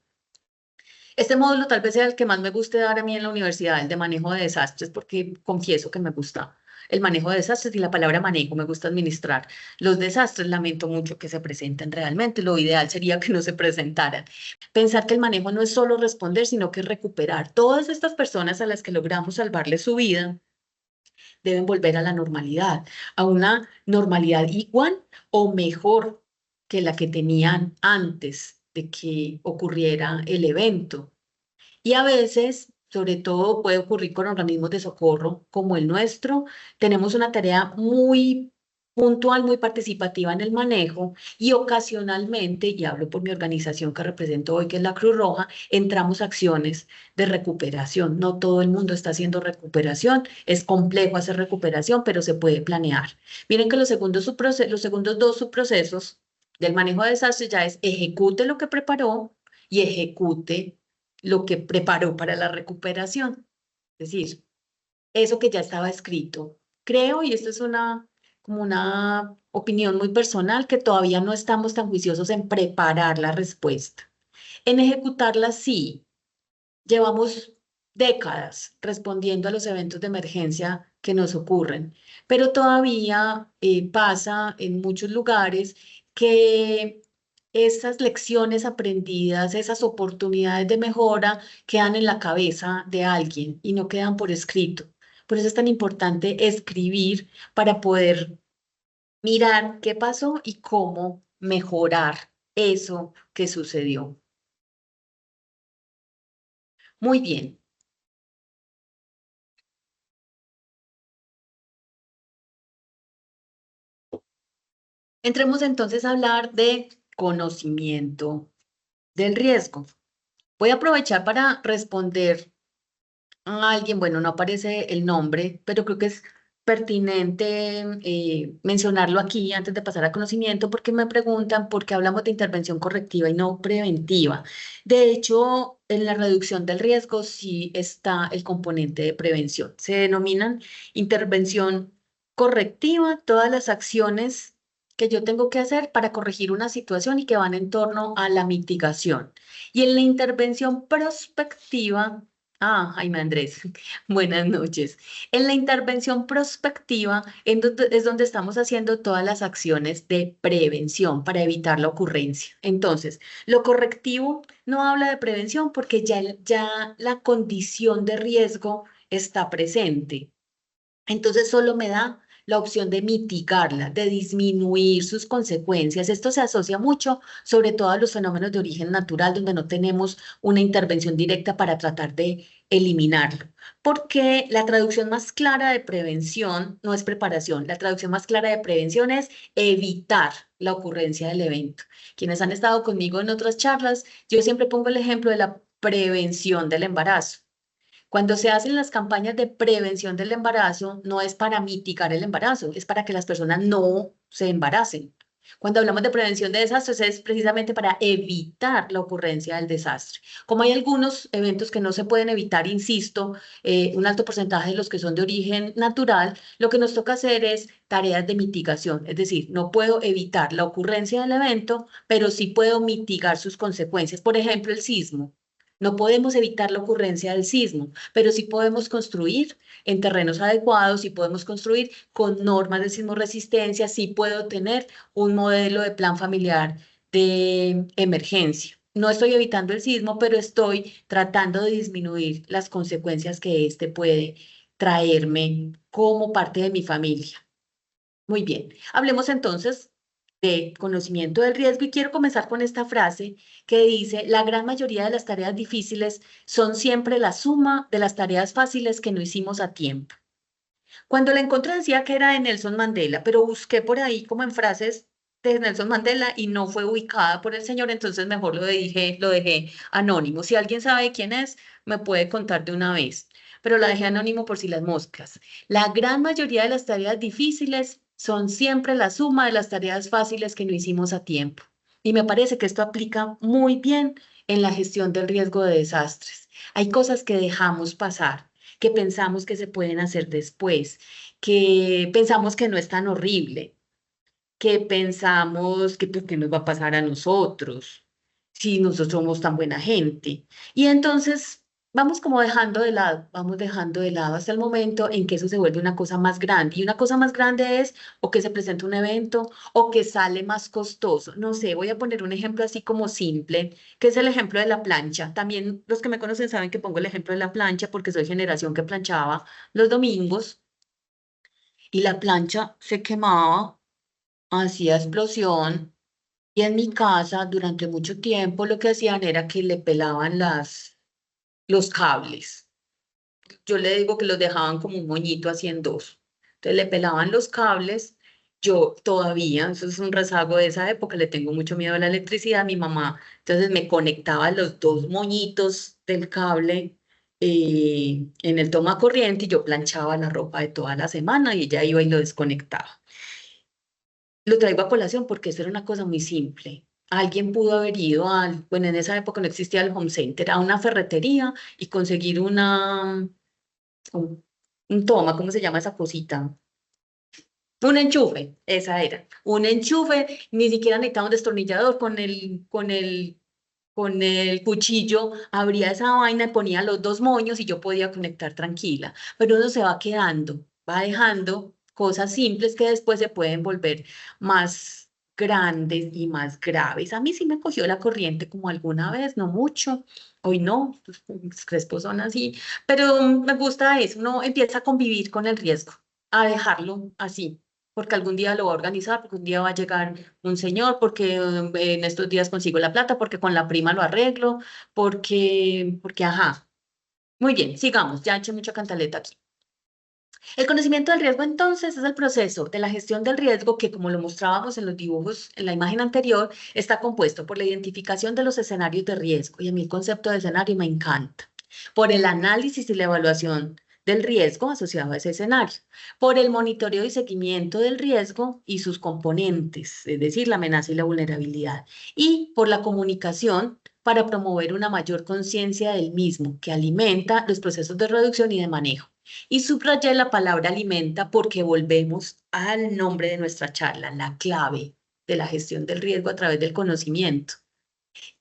Este módulo tal vez sea el que más me guste dar a mí en la universidad, el de manejo de desastres, porque confieso que me gusta el manejo de desastres y la palabra manejo, me gusta administrar. Los desastres lamento mucho que se presenten realmente, lo ideal sería que no se presentaran. Pensar que el manejo no es solo responder, sino que es recuperar. Todas estas personas a las que logramos salvarles su vida deben volver a la normalidad, a una normalidad igual o mejor que la que tenían antes de que ocurriera el evento. Y a veces, sobre todo puede ocurrir con organismos de socorro como el nuestro, tenemos una tarea muy puntual, muy participativa en el manejo, y ocasionalmente, y hablo por mi organización que represento hoy, que es la Cruz Roja, entramos a acciones de recuperación. No todo el mundo está haciendo recuperación, es complejo hacer recuperación, pero se puede planear. Miren que los segundos 2 subprocesos del manejo de desastres ya es ejecute lo que preparó y ejecute lo que preparó para la recuperación. Es decir, eso que ya estaba escrito. Creo, y esto es como una opinión muy personal, que todavía no estamos tan juiciosos en preparar la respuesta. En ejecutarla sí. Llevamos décadas respondiendo a los eventos de emergencia que nos ocurren, pero todavía pasa en muchos lugares que esas lecciones aprendidas, esas oportunidades de mejora quedan en la cabeza de alguien y no quedan por escrito. Por eso es tan importante escribir para poder mirar qué pasó y cómo mejorar eso que sucedió. Muy bien. Entremos entonces a hablar de conocimiento del riesgo. Voy a aprovechar para responder a alguien, bueno, no aparece el nombre, pero creo que es pertinente mencionarlo aquí antes de pasar al conocimiento porque me preguntan por qué hablamos de intervención correctiva y no preventiva. De hecho, en la reducción del riesgo sí está el componente de prevención. Se denominan intervención correctiva todas las acciones que yo tengo que hacer para corregir una situación y que van en torno a la mitigación. Y en la intervención prospectiva, Jaime Andrés, buenas noches. En la intervención prospectiva es donde estamos haciendo todas las acciones de prevención para evitar la ocurrencia. Entonces, lo correctivo no habla de prevención porque ya la condición de riesgo está presente. Entonces solo me da la opción de mitigarla, de disminuir sus consecuencias. Esto se asocia mucho, sobre todo a los fenómenos de origen natural, donde no tenemos una intervención directa para tratar de eliminarlo. Porque la traducción más clara de prevención no es preparación, la traducción más clara de prevención es evitar la ocurrencia del evento. Quienes han estado conmigo en otras charlas, yo siempre pongo el ejemplo de la prevención del embarazo. Cuando se hacen las campañas de prevención del embarazo, no es para mitigar el embarazo, es para que las personas no se embaracen. Cuando hablamos de prevención de desastres es precisamente para evitar la ocurrencia del desastre. Como hay algunos eventos que no se pueden evitar, insisto, un alto porcentaje de los que son de origen natural, lo que nos toca hacer es tareas de mitigación. Es decir, no puedo evitar la ocurrencia del evento, pero sí puedo mitigar sus consecuencias. Por ejemplo, el sismo. No podemos evitar la ocurrencia del sismo, pero sí podemos construir en terrenos adecuados, sí podemos construir con normas de sismoresistencia, sí puedo tener un modelo de plan familiar de emergencia. No estoy evitando el sismo, pero estoy tratando de disminuir las consecuencias que este puede traerme como parte de mi familia. Muy bien, hablemos entonces de conocimiento del riesgo y quiero comenzar con esta frase que dice, la gran mayoría de las tareas difíciles son siempre la suma de las tareas fáciles que no hicimos a tiempo. Cuando la encontré decía que era de Nelson Mandela, pero busqué por ahí como en frases de Nelson Mandela y no fue ubicada por el señor, entonces mejor lo dejé anónimo. Si alguien sabe quién es, me puede contar de una vez, pero la dejé anónimo por si las moscas. La gran mayoría de las tareas difíciles son siempre la suma de las tareas fáciles que no hicimos a tiempo. Y me parece que esto aplica muy bien en la gestión del riesgo de desastres. Hay cosas que dejamos pasar, que pensamos que se pueden hacer después, que pensamos que no es tan horrible, que pensamos que pues, ¿qué nos va a pasar a nosotros si nosotros somos tan buena gente? Y entonces vamos como dejando de lado, vamos dejando de lado hasta el momento en que eso se vuelve una cosa más grande. Y una cosa más grande es o que se presenta un evento o que sale más costoso. No sé, voy a poner un ejemplo así como simple, que es el ejemplo de la plancha. También los que me conocen saben que pongo el ejemplo de la plancha porque soy generación que planchaba los domingos y la plancha se quemaba, hacía explosión. Y en mi casa, durante mucho tiempo, lo que hacían era que le pelaban los cables. Yo le digo que los dejaban como un moñito así en dos. Entonces le pelaban los cables. Yo todavía, eso es un rezago de esa época, le tengo mucho miedo a la electricidad. Mi mamá, entonces me conectaba los dos moñitos del cable en el toma corriente y yo planchaba la ropa de toda la semana y ella iba y lo desconectaba. Lo traigo a colación porque eso era una cosa muy simple. Alguien pudo haber ido bueno, en esa época no existía el home center, a una ferretería y conseguir un toma, ¿cómo se llama esa cosita? Un enchufe, esa era. Un enchufe, ni siquiera necesitaba un destornillador con el cuchillo, abría esa vaina y ponía los dos moños y yo podía conectar tranquila. Pero uno se va quedando, va dejando cosas simples que después se pueden volver más grandes y más graves. A mí sí me cogió la corriente como alguna vez, no mucho, hoy no, los crespos son así, pero me gusta eso, uno empieza a convivir con el riesgo, a dejarlo así. Porque algún día lo va a organizar, porque un día va a llegar un señor, porque en estos días consigo la plata, porque con la prima lo arreglo, porque ajá. Muy bien, sigamos, ya he hecho mucha cantaleta aquí. El conocimiento del riesgo entonces es el proceso de la gestión del riesgo que, como lo mostrábamos en los dibujos en la imagen anterior, está compuesto por la identificación de los escenarios de riesgo, y a mí el concepto de escenario me encanta, por el análisis y la evaluación del riesgo asociado a ese escenario, por el monitoreo y seguimiento del riesgo y sus componentes, es decir, la amenaza y la vulnerabilidad, y por la comunicación para promover una mayor conciencia del mismo, que alimenta los procesos de reducción y de manejo. Y subrayé la palabra alimenta porque volvemos al nombre de nuestra charla, la clave de la gestión del riesgo a través del conocimiento.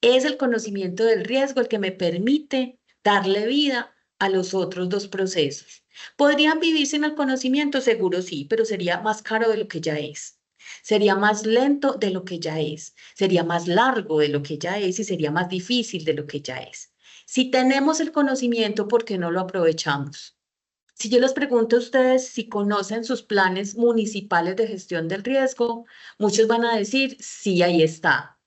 Es el conocimiento del riesgo el que me permite darle vida a los otros dos procesos. ¿Podrían vivir sin el conocimiento? Seguro sí, pero sería más caro de lo que ya es. Sería más lento de lo que ya es. Sería más largo de lo que ya es y sería más difícil de lo que ya es. Si tenemos el conocimiento, ¿por qué no lo aprovechamos? Si yo les pregunto a ustedes si conocen sus planes municipales de gestión del riesgo, muchos van a decir, sí, ahí está.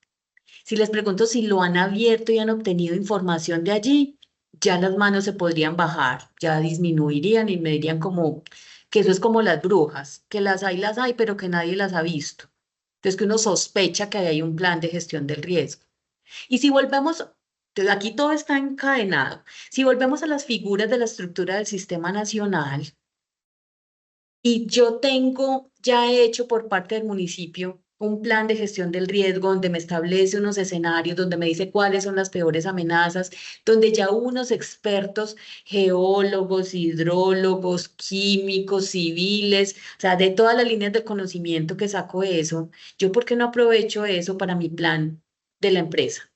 Si les pregunto si lo han abierto y han obtenido información de allí, ya las manos se podrían bajar, ya disminuirían y me dirían como que eso es como las brujas, que las hay, pero que nadie las ha visto. Entonces que uno sospecha que hay un plan de gestión del riesgo. Y si volvemos, aquí todo está encadenado, si volvemos a las figuras de la estructura del sistema nacional, y yo tengo ya hecho por parte del municipio un plan de gestión del riesgo donde me establece unos escenarios, donde me dice cuáles son las peores amenazas, donde ya unos expertos, geólogos, hidrólogos, químicos, civiles, o sea, de todas las líneas de conocimiento que saco de eso, yo ¿por qué no aprovecho eso para mi plan de la empresa?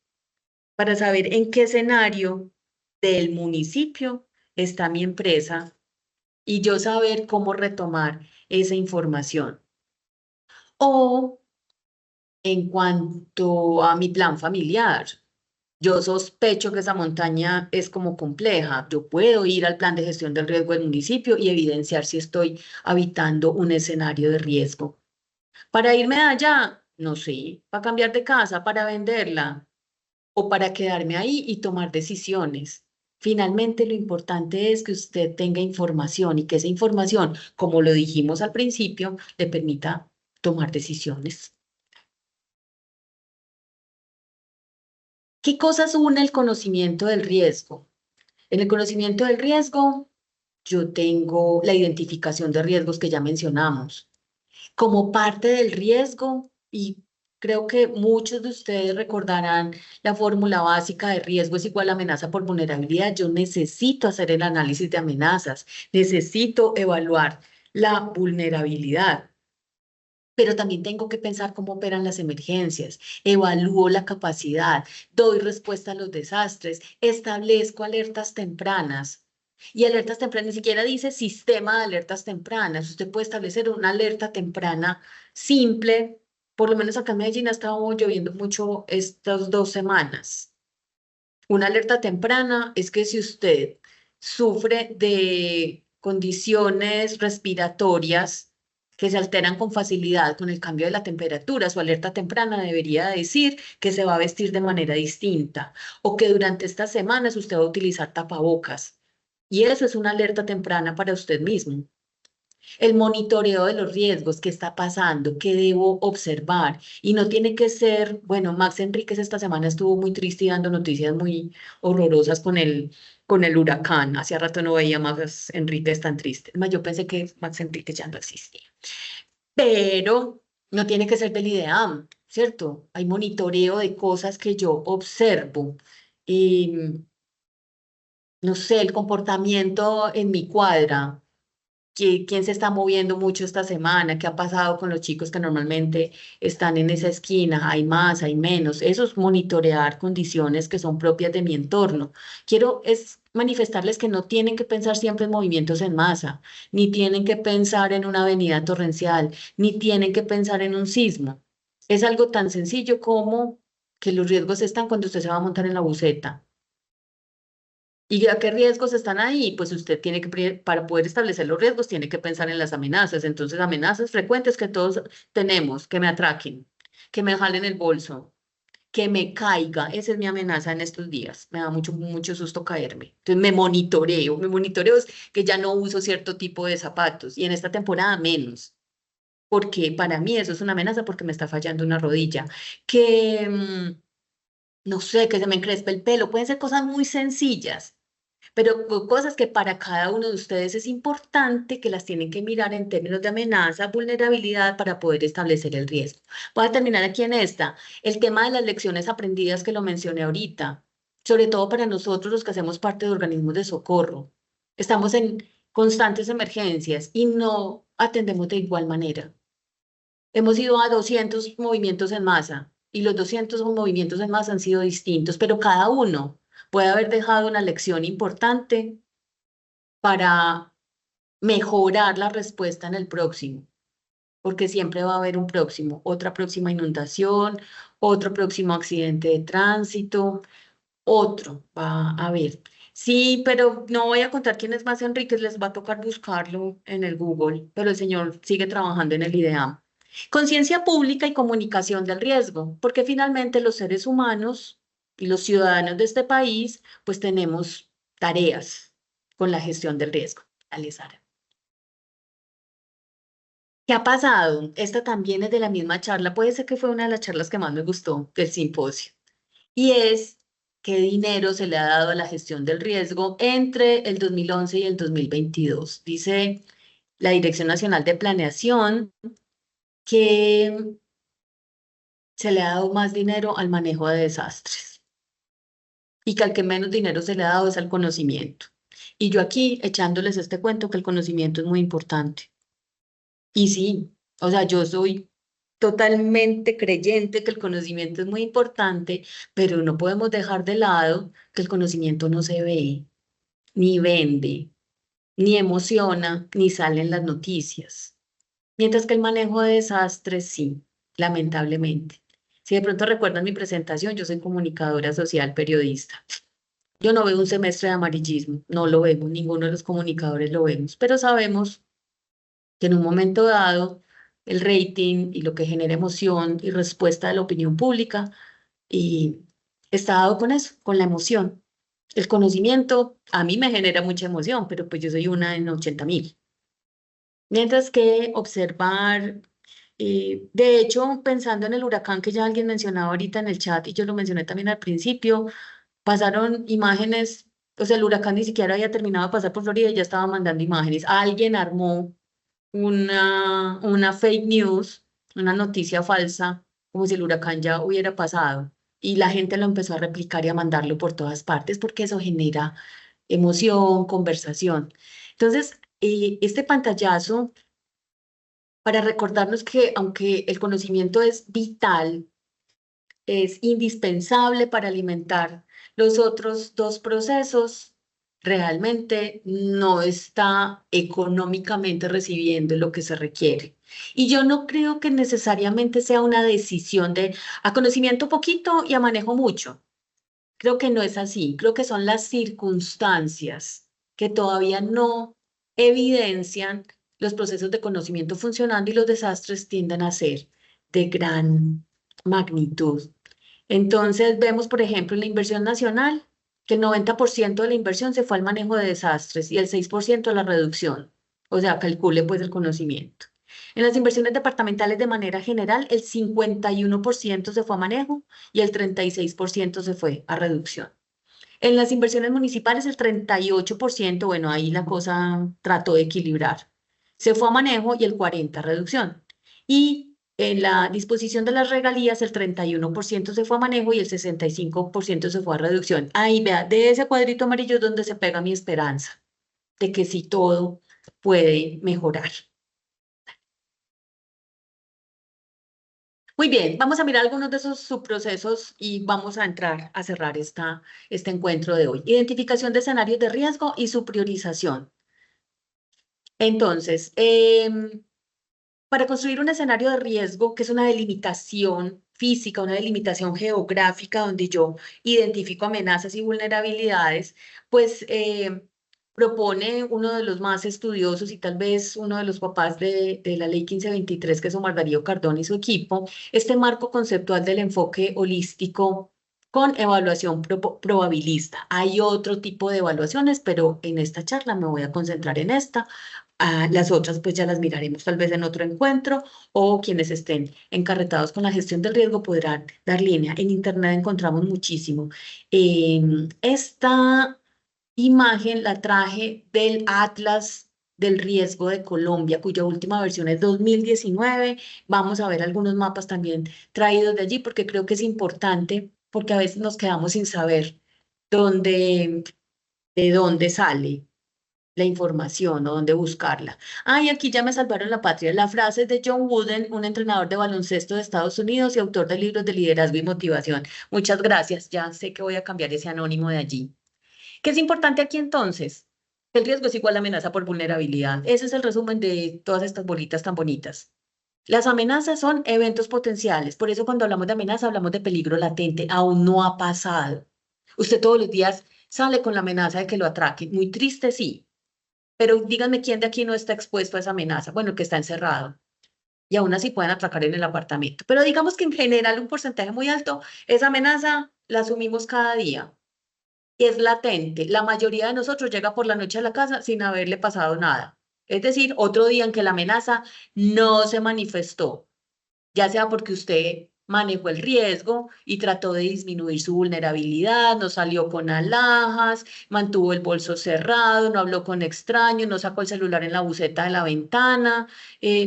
Para saber en qué escenario del municipio está mi empresa y yo saber cómo retomar esa información. O en cuanto a mi plan familiar, yo sospecho que esa montaña es como compleja. Yo puedo ir al plan de gestión del riesgo del municipio y evidenciar si estoy habitando un escenario de riesgo. Para irme de allá, no sé, para cambiar de casa, para venderla o para quedarme ahí y tomar decisiones. Finalmente, lo importante es que usted tenga información y que esa información, como lo dijimos al principio, le permita tomar decisiones. ¿Qué cosas une el conocimiento del riesgo? En el conocimiento del riesgo, yo tengo la identificación de riesgos que ya mencionamos. Como parte del riesgo, y creo que muchos de ustedes recordarán la fórmula básica de riesgo es igual a amenaza por vulnerabilidad. Yo necesito hacer el análisis de amenazas, necesito evaluar la vulnerabilidad. Pero también tengo que pensar cómo operan las emergencias, evalúo la capacidad, doy respuesta a los desastres, establezco alertas tempranas. Y alertas tempranas ni siquiera dice sistema de alertas tempranas. Usted puede establecer una alerta temprana simple. Por lo menos acá en Medellín ha estado lloviendo mucho estas 2 semanas. Una alerta temprana es que si usted sufre de condiciones respiratorias que se alteran con facilidad con el cambio de la temperatura, su alerta temprana debería decir que se va a vestir de manera distinta o que durante estas semanas usted va a utilizar tapabocas. Y eso es una alerta temprana para usted mismo. El monitoreo de los riesgos, qué está pasando, qué debo observar. Y no tiene que ser, bueno, Max Enríquez esta semana estuvo muy triste y dando noticias muy horrorosas con el huracán. Hacía rato no veía a Max Enríquez tan triste. Además, yo pensé que Max Enríquez ya no existía. Pero no tiene que ser del IDEAM, ¿cierto? Hay monitoreo de cosas que yo observo. Y, no sé, el comportamiento en mi cuadra. ¿Quién se está moviendo mucho esta semana? ¿Qué ha pasado con los chicos que normalmente están en esa esquina? ¿Hay más? ¿Hay menos? Eso es monitorear condiciones que son propias de mi entorno. Quiero es manifestarles que no tienen que pensar siempre en movimientos en masa, ni tienen que pensar en una avenida torrencial, ni tienen que pensar en un sismo. Es algo tan sencillo como que los riesgos están cuando usted se va a montar en la buseta. ¿Y a qué riesgos están ahí? Pues usted tiene que, para poder establecer los riesgos, tiene que pensar en las amenazas. Entonces, amenazas frecuentes que todos tenemos, que me atraquen, que me jalen el bolso, que me caiga. Esa es mi amenaza en estos días. Me da mucho, mucho susto caerme. Entonces, me monitoreo es que ya no uso cierto tipo de zapatos y en esta temporada menos. Porque para mí eso es una amenaza porque me está fallando una rodilla. No sé, que se me encrespe el pelo. Pueden ser cosas muy sencillas. pero cosas que para cada uno de ustedes es importante que las tienen que mirar en términos de amenaza, vulnerabilidad para poder establecer el riesgo. Voy a terminar aquí en esta. El tema de las lecciones aprendidas que lo mencioné ahorita, sobre todo para nosotros los que hacemos parte de organismos de socorro. Estamos en constantes emergencias y no atendemos de igual manera. Hemos ido a 200 movimientos en masa y los 200 movimientos en masa han sido distintos, pero cada uno puede haber dejado una lección importante para mejorar la respuesta en el próximo, porque siempre va a haber un próximo, otra próxima inundación, otro próximo accidente de tránsito, otro va a haber. Sí, pero no voy a contar quién es más Enríquez, les va a tocar buscarlo en el Google, pero el señor sigue trabajando en el IDEAM. Conciencia pública y comunicación del riesgo, porque finalmente los seres humanos y los ciudadanos de este país, pues tenemos tareas con la gestión del riesgo. Dale, Sara. ¿Qué ha pasado? Esta también es de la misma charla, puede ser que fue una de las charlas que más me gustó del simposio, y es qué dinero se le ha dado a la gestión del riesgo entre el 2011 y el 2022. Dice la Dirección Nacional de Planeación que se le ha dado más dinero al manejo de desastres y que al que menos dinero se le ha dado es al conocimiento. Y yo aquí echándoles este cuento que el conocimiento es muy importante. Y sí, o sea, yo soy totalmente creyente que el conocimiento es muy importante, pero no podemos dejar de lado que el conocimiento no se ve, ni vende, ni emociona, ni sale en las noticias. Mientras que el manejo de desastres sí, lamentablemente. Si de pronto recuerdan mi presentación, yo soy comunicadora social, periodista. Yo no veo un semestre de amarillismo, no lo vemos, ninguno de los comunicadores lo vemos, pero sabemos que en un momento dado el rating y lo que genera emoción y respuesta de la opinión pública y está dado con eso, con la emoción. El conocimiento a mí me genera mucha emoción, pero pues yo soy una en 80.000. Mientras que observar, de hecho, pensando en el huracán que ya alguien mencionaba ahorita en el chat y yo lo mencioné también al principio, pasaron imágenes, o sea, el huracán ni siquiera había terminado de pasar por Florida y ya estaba mandando imágenes. Alguien armó una fake news, una noticia falsa, como si el huracán ya hubiera pasado. Y la gente lo empezó a replicar y a mandarlo por todas partes porque eso genera emoción, conversación. Entonces, este pantallazo para recordarnos que aunque el conocimiento es vital, es indispensable para alimentar los otros dos procesos, realmente no está económicamente recibiendo lo que se requiere. Y yo no creo que necesariamente sea una decisión de a conocimiento poquito y a manejo mucho. Creo que no es así. Creo que son las circunstancias que todavía no evidencian los procesos de conocimiento funcionando y los desastres tienden a ser de gran magnitud. Entonces, vemos, por ejemplo, en la inversión nacional, que el 90% de la inversión se fue al manejo de desastres y el 6% a la reducción. O sea, calcule pues el conocimiento. En las inversiones departamentales de manera general, el 51% se fue a manejo y el 36% se fue a reducción. En las inversiones municipales, el 38%, bueno, ahí la cosa trató de equilibrar. Se fue a manejo y el 40% a reducción. Y en la disposición de las regalías, el 31% se fue a manejo y el 65% se fue a reducción. Ahí vea, de ese cuadrito amarillo es donde se pega mi esperanza de que sí todo puede mejorar. Muy bien, vamos a mirar algunos de esos subprocesos y vamos a entrar a cerrar este encuentro de hoy. Identificación de escenarios de riesgo y su priorización. Entonces, para construir un escenario de riesgo, que es una delimitación física, una delimitación geográfica donde yo identifico amenazas y vulnerabilidades, pues propone uno de los más estudiosos y tal vez uno de los papás de la ley 1523, que es Omar Darío Cardona y su equipo, este marco conceptual del enfoque holístico con evaluación probabilista. Hay otro tipo de evaluaciones, pero en esta charla me voy a concentrar en esta. Las otras pues ya las miraremos tal vez en otro encuentro o quienes estén encarretados con la gestión del riesgo podrán dar línea. En internet encontramos muchísimo. Esta imagen la traje del Atlas del Riesgo de Colombia, cuya última versión es 2019. Vamos a ver algunos mapas también traídos de allí, porque creo que es importante, porque a veces nos quedamos sin saber dónde, de dónde sale la información o dónde buscarla. Ah, y aquí ya me salvaron la patria. La frase es de John Wooden, un entrenador de baloncesto de Estados Unidos y autor de libros de liderazgo y motivación. Muchas gracias. Ya sé que voy a cambiar ese anónimo de allí. ¿Qué es importante aquí entonces? El riesgo es igual a amenaza por vulnerabilidad. Ese es el resumen de todas estas bolitas tan bonitas. Las amenazas son eventos potenciales. Por eso cuando hablamos de amenaza hablamos de peligro latente. Aún no ha pasado. Usted todos los días sale con la amenaza de que lo atraquen. Muy triste, sí. Pero díganme quién de aquí no está expuesto a esa amenaza. Bueno, el que está encerrado. Y aún así pueden atracar en el apartamento. Pero digamos que en general un porcentaje muy alto, esa amenaza la asumimos cada día. Es latente. La mayoría de nosotros llega por la noche a la casa sin haberle pasado nada. Es decir, otro día en que la amenaza no se manifestó, ya sea porque usted manejó el riesgo y trató de disminuir su vulnerabilidad, no salió con alhajas, mantuvo el bolso cerrado, no habló con extraños, no sacó el celular en la buceta de la ventana,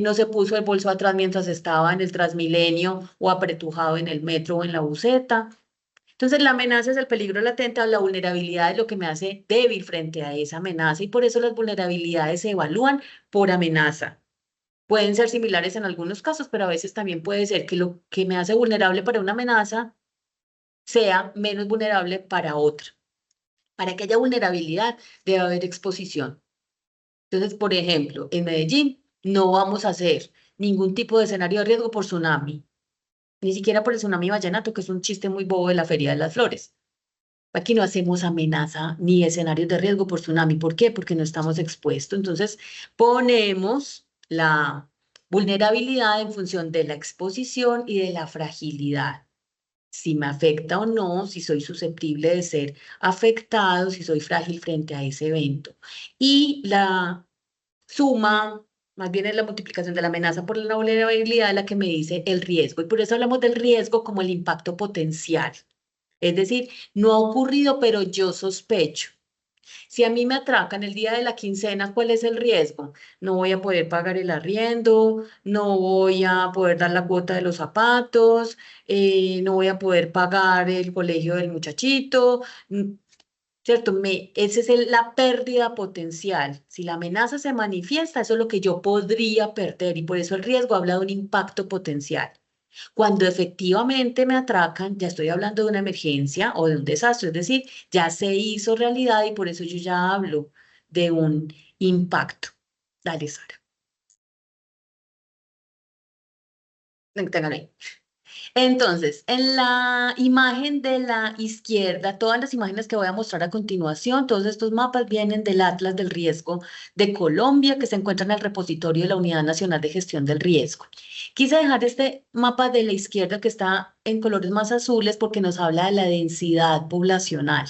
no se puso el bolso atrás mientras estaba en el Transmilenio o apretujado en el metro o en la buceta. Entonces, la amenaza es el peligro latente o la vulnerabilidad es lo que me hace débil frente a esa amenaza y por eso las vulnerabilidades se evalúan por amenaza. Pueden ser similares en algunos casos, pero a veces también puede ser que lo que me hace vulnerable para una amenaza sea menos vulnerable para otra. Para que haya vulnerabilidad debe haber exposición. Entonces, por ejemplo, en Medellín no vamos a hacer ningún tipo de escenario de riesgo por tsunami, ni siquiera por el tsunami vallenato, que es un chiste muy bobo de la Feria de las Flores. Aquí no hacemos amenaza ni escenarios de riesgo por tsunami. ¿Por qué? Porque no estamos expuestos. Entonces, ponemos la vulnerabilidad en función de la exposición y de la fragilidad. Si me afecta o no, si soy susceptible de ser afectado, si soy frágil frente a ese evento. Y la suma, más bien es la multiplicación de la amenaza por la vulnerabilidad, la que me dice el riesgo. Y por eso hablamos del riesgo como el impacto potencial. Es decir, no ha ocurrido, pero yo sospecho. Si a mí me atracan el día de la quincena, ¿cuál es el riesgo? No voy a poder pagar el arriendo, no voy a poder dar la cuota de los zapatos, no voy a poder pagar el colegio del muchachito, ¿cierto? Esa es la pérdida potencial. Si la amenaza se manifiesta, eso es lo que yo podría perder y por eso el riesgo habla de un impacto potencial. Cuando efectivamente me atracan, ya estoy hablando de una emergencia o de un desastre, es decir, ya se hizo realidad y por eso yo ya hablo de un impacto. Dale, Sara. Téngalo ahí. Entonces, en la imagen de la izquierda, todas las imágenes que voy a mostrar a continuación, todos estos mapas vienen del Atlas del Riesgo de Colombia, que se encuentra en el repositorio de la Unidad Nacional de Gestión del Riesgo. Quise dejar este mapa de la izquierda que está en colores más azules porque nos habla de la densidad poblacional.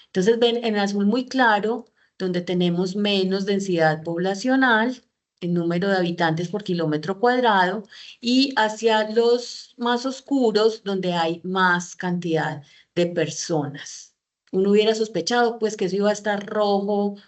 Entonces, ven en azul muy claro, donde tenemos menos densidad poblacional, el número de habitantes por kilómetro cuadrado, y hacia los más oscuros, donde hay más cantidad de personas. Uno hubiera sospechado, pues, que eso iba a estar rojo,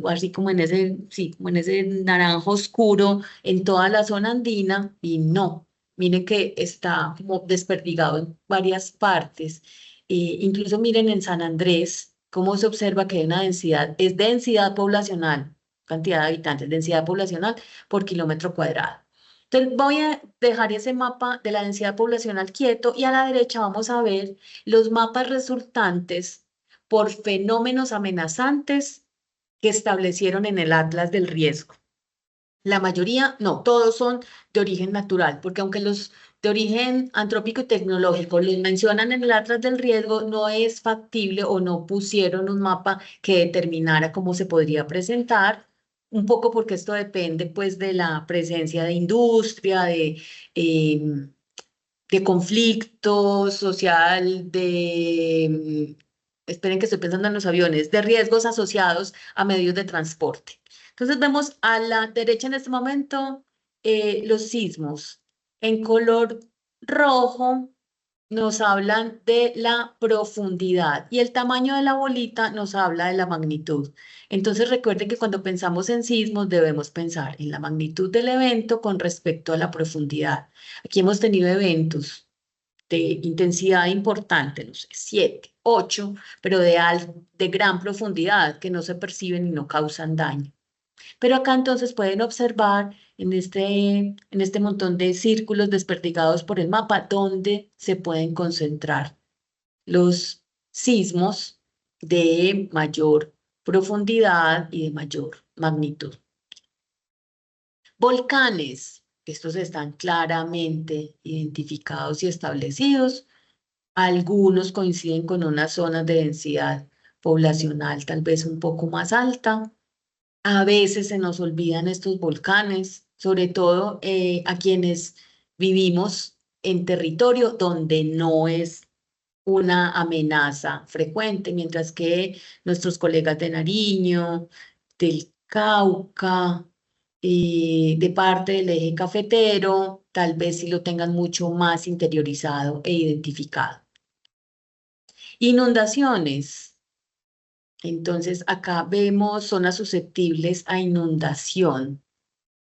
así como en ese, sí, como en ese naranjo oscuro en toda la zona andina, y no. Miren que está como desperdigado en varias partes. Incluso miren en San Andrés, cómo se observa que hay una densidad, es densidad poblacional, cantidad de habitantes, densidad poblacional por kilómetro cuadrado. Entonces voy a dejar ese mapa de la densidad poblacional quieto y a la derecha vamos a ver los mapas resultantes por fenómenos amenazantes que establecieron en el Atlas del Riesgo. La mayoría, no, todos son de origen natural, porque aunque los de origen antrópico y tecnológico los mencionan en el Atlas del Riesgo, no es factible o no pusieron un mapa que determinara cómo se podría presentar, un poco porque esto depende pues de la presencia de industria, de conflicto social, esperen que estoy pensando en los aviones, de riesgos asociados a medios de transporte. Entonces vemos a la derecha en este momento los sismos en color rojo, nos hablan de la profundidad y el tamaño de la bolita nos habla de la magnitud. Entonces recuerden que cuando pensamos en sismos debemos pensar en la magnitud del evento con respecto a la profundidad. Aquí hemos tenido eventos de intensidad importante, no sé, 7, 8, pero de gran profundidad que no se perciben y no causan daño. Pero acá entonces pueden observar en este montón de círculos desperdigados por el mapa donde se pueden concentrar los sismos de mayor profundidad y de mayor magnitud. Volcanes, estos están claramente identificados y establecidos. Algunos coinciden con unas zonas de densidad poblacional tal vez un poco más alta. A veces se nos olvidan estos volcanes, sobre todo a quienes vivimos en territorio donde no es una amenaza frecuente, mientras que nuestros colegas de Nariño, del Cauca, de parte del eje cafetero, tal vez sí lo tengan mucho más interiorizado e identificado. Inundaciones. Entonces, acá vemos zonas susceptibles a inundación,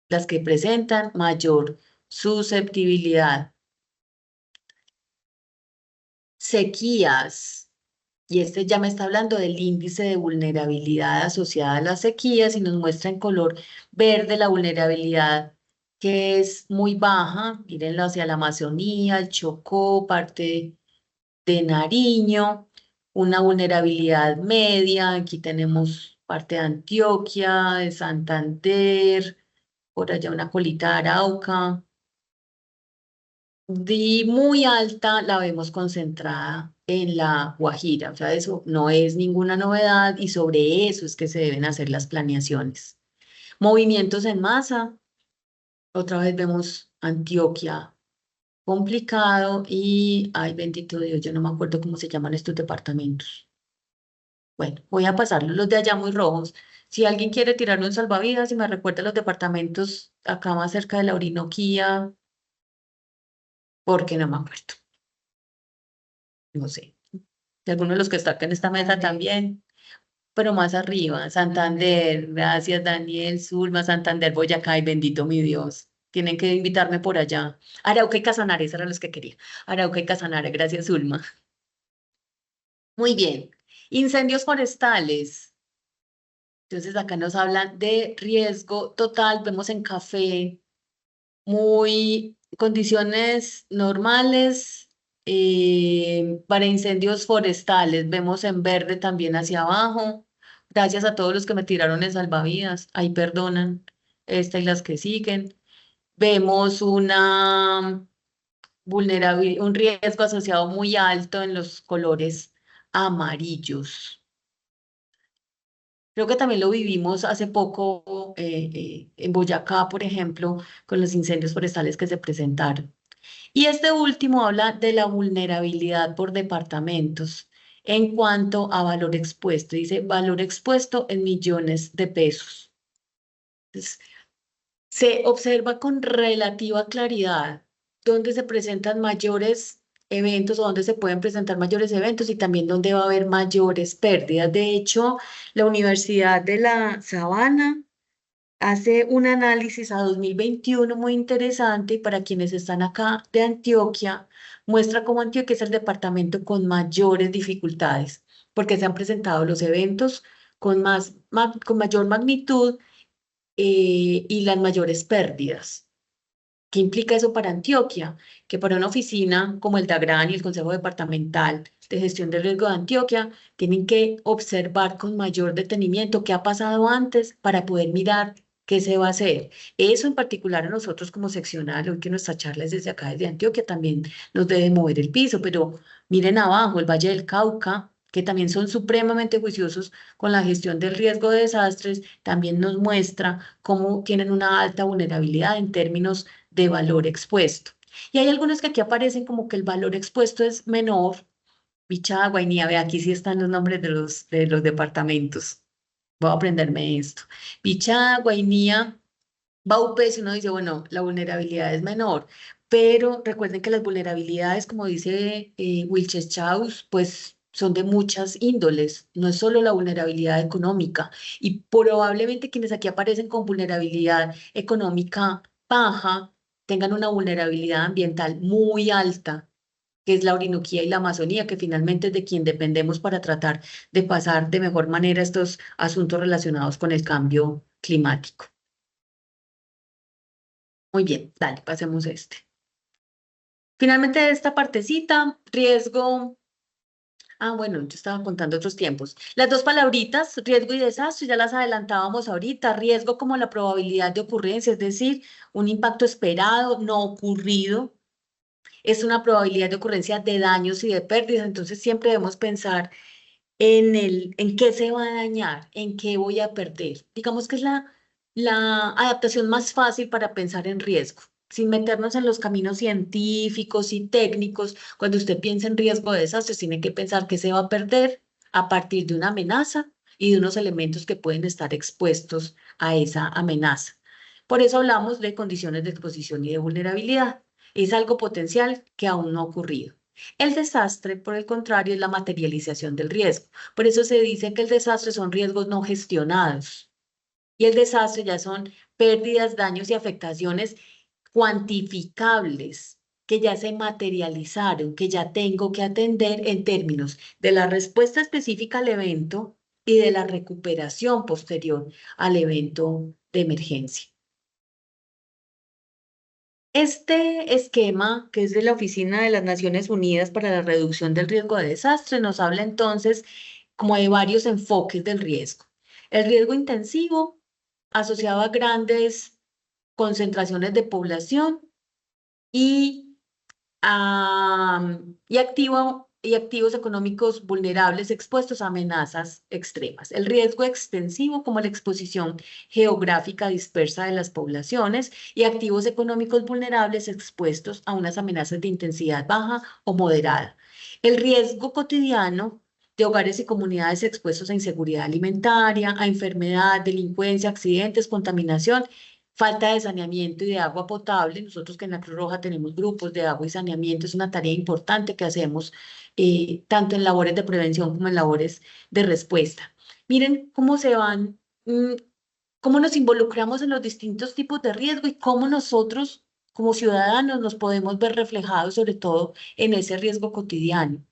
las que presentan mayor susceptibilidad. Sequías, y este ya me está hablando del índice de vulnerabilidad asociada a las sequías y nos muestra en color verde la vulnerabilidad que es muy baja. Mírenlo hacia la Amazonía, el Chocó, parte de Nariño, una vulnerabilidad media, aquí tenemos parte de Antioquia, de Santander, por allá una colita de Arauca. De muy alta la vemos concentrada en la Guajira, o sea, eso no es ninguna novedad y sobre eso es que se deben hacer las planeaciones. Movimientos en masa, otra vez vemos Antioquia complicado y, ay, bendito Dios, yo no me acuerdo cómo se llaman estos departamentos. Bueno, voy a pasarlos los de allá muy rojos. Si alguien quiere tirarme un salvavidas y me recuerda los departamentos acá más cerca de la Orinoquía, porque no me acuerdo. No sé. De algunos de los que están acá en esta mesa también, pero más arriba, Santander, gracias Daniel, Zulma, Santander, Boyacá, y bendito mi Dios. Tienen que invitarme por allá. Arauca y Casanare, esos eran los que quería. Arauca y Casanare, gracias Zulma. Muy bien. Incendios forestales. Entonces acá nos hablan de riesgo total, vemos en café muy condiciones normales para incendios forestales, vemos en verde también hacia abajo. Gracias a todos los que me tiraron en salvavidas, ahí perdonan, esta y las que siguen. Vemos una vulnerabilidad, un riesgo asociado muy alto en los colores amarillos. Creo que también lo vivimos hace poco en Boyacá, por ejemplo, con los incendios forestales que se presentaron. Y este último habla de la vulnerabilidad por departamentos en cuanto a valor expuesto. Dice valor expuesto en millones de pesos. Entonces, se observa con relativa claridad dónde se presentan mayores eventos o dónde se pueden presentar mayores eventos y también dónde va a haber mayores pérdidas. De hecho, la Universidad de La Sabana hace un análisis a 2021 muy interesante y para quienes están acá de Antioquia, muestra cómo Antioquia es el departamento con mayores dificultades, porque se han presentado los eventos con mayor magnitud y las mayores pérdidas. ¿Qué implica eso para Antioquia? Que para una oficina como el DAGRAN y el Consejo Departamental de Gestión del Riesgo de Antioquia, tienen que observar con mayor detenimiento qué ha pasado antes para poder mirar qué se va a hacer. Eso en particular a nosotros como seccional, hoy que nuestra charla es desde acá, desde Antioquia, también nos debe mover el piso, pero miren abajo, el Valle del Cauca, que también son supremamente juiciosos con la gestión del riesgo de desastres, también nos muestra cómo tienen una alta vulnerabilidad en términos de valor expuesto. Y hay algunos que aquí aparecen como que el valor expuesto es menor. Bichada, Guainía, ve, aquí sí están los nombres de los departamentos. Voy a aprenderme esto. Bichada, Guainía, Baupés, uno dice, bueno, la vulnerabilidad es menor, pero recuerden que las vulnerabilidades, como dice Wilches Chaus, pues son de muchas índoles, no es solo la vulnerabilidad económica, y probablemente quienes aquí aparecen con vulnerabilidad económica baja tengan una vulnerabilidad ambiental muy alta, que es la Orinoquía y la Amazonía, que finalmente es de quien dependemos para tratar de pasar de mejor manera estos asuntos relacionados con el cambio climático. Muy bien, dale, pasemos este. Finalmente, esta partecita, riesgo. Bueno, yo estaba contando otros tiempos. Las dos palabritas, riesgo y desastre, ya las adelantábamos ahorita. Riesgo como la probabilidad de ocurrencia, es decir, un impacto esperado, no ocurrido. Es una probabilidad de ocurrencia de daños y de pérdidas. Entonces, siempre debemos pensar en qué se va a dañar, en qué voy a perder. Digamos que es la adaptación más fácil para pensar en riesgo, sin meternos en los caminos científicos y técnicos. Cuando usted piensa en riesgo de desastres, tiene que pensar qué se va a perder a partir de una amenaza y de unos elementos que pueden estar expuestos a esa amenaza. Por eso hablamos de condiciones de exposición y de vulnerabilidad. Es algo potencial que aún no ha ocurrido. El desastre, por el contrario, es la materialización del riesgo. Por eso se dice que el desastre son riesgos no gestionados. Y el desastre ya son pérdidas, daños y afectaciones cuantificables, que ya se materializaron, que ya tengo que atender en términos de la respuesta específica al evento y de la recuperación posterior al evento de emergencia. Este esquema, que es de la Oficina de las Naciones Unidas para la Reducción del Riesgo de Desastre, nos habla entonces como de varios enfoques del riesgo. El riesgo intensivo, asociado a grandes concentraciones de población y activos económicos vulnerables expuestos a amenazas extremas. El riesgo extensivo, como la exposición geográfica dispersa de las poblaciones, y activos económicos vulnerables expuestos a unas amenazas de intensidad baja o moderada. El riesgo cotidiano de hogares y comunidades expuestos a inseguridad alimentaria, a enfermedad, delincuencia, accidentes, contaminación, falta de saneamiento y de agua potable. Nosotros que en la Cruz Roja tenemos grupos de agua y saneamiento, es una tarea importante que hacemos tanto en labores de prevención como en labores de respuesta. Miren cómo cómo nos involucramos en los distintos tipos de riesgo y cómo nosotros como ciudadanos nos podemos ver reflejados sobre todo en ese riesgo cotidiano.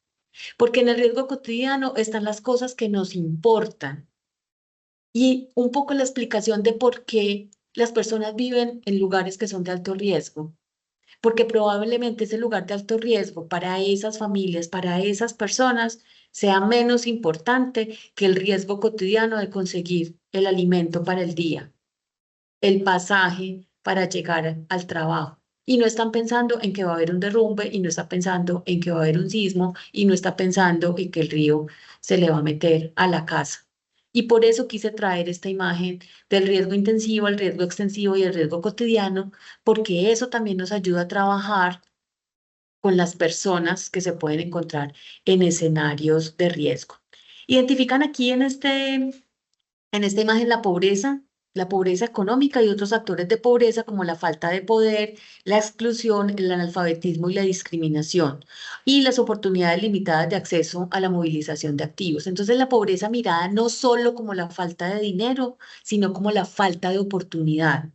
Porque en el riesgo cotidiano están las cosas que nos importan y un poco la explicación de por qué las personas viven en lugares que son de alto riesgo, porque probablemente ese lugar de alto riesgo para esas familias, para esas personas, sea menos importante que el riesgo cotidiano de conseguir el alimento para el día, el pasaje para llegar al trabajo. Y no están pensando en que va a haber un derrumbe, y no está pensando en que va a haber un sismo, y no está pensando en que el río se le va a meter a la casa. Y por eso quise traer esta imagen del riesgo intensivo, el riesgo extensivo y el riesgo cotidiano, porque eso también nos ayuda a trabajar con las personas que se pueden encontrar en escenarios de riesgo. Identifican aquí en esta imagen la pobreza económica y otros actores de pobreza como la falta de poder, la exclusión, el analfabetismo y la discriminación, y las oportunidades limitadas de acceso a la movilización de activos. Entonces la pobreza mirada no solo como la falta de dinero, sino como la falta de oportunidad.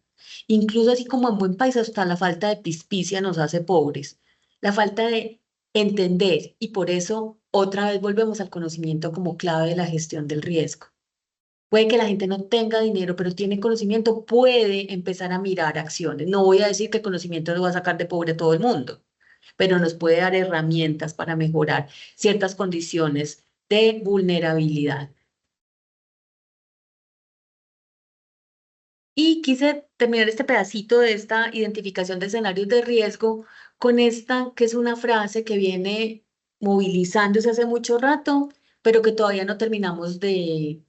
Incluso así como en buen país hasta la falta de pispicia nos hace pobres, la falta de entender, y por eso otra vez volvemos al conocimiento como clave de la gestión del riesgo. Puede que la gente no tenga dinero, pero tiene conocimiento, puede empezar a mirar acciones. No voy a decir que el conocimiento no va a sacar de pobre a todo el mundo, pero nos puede dar herramientas para mejorar ciertas condiciones de vulnerabilidad. Y quise terminar este pedacito de esta identificación de escenarios de riesgo con esta, que es una frase que viene movilizándose hace mucho rato, pero que todavía no terminamos de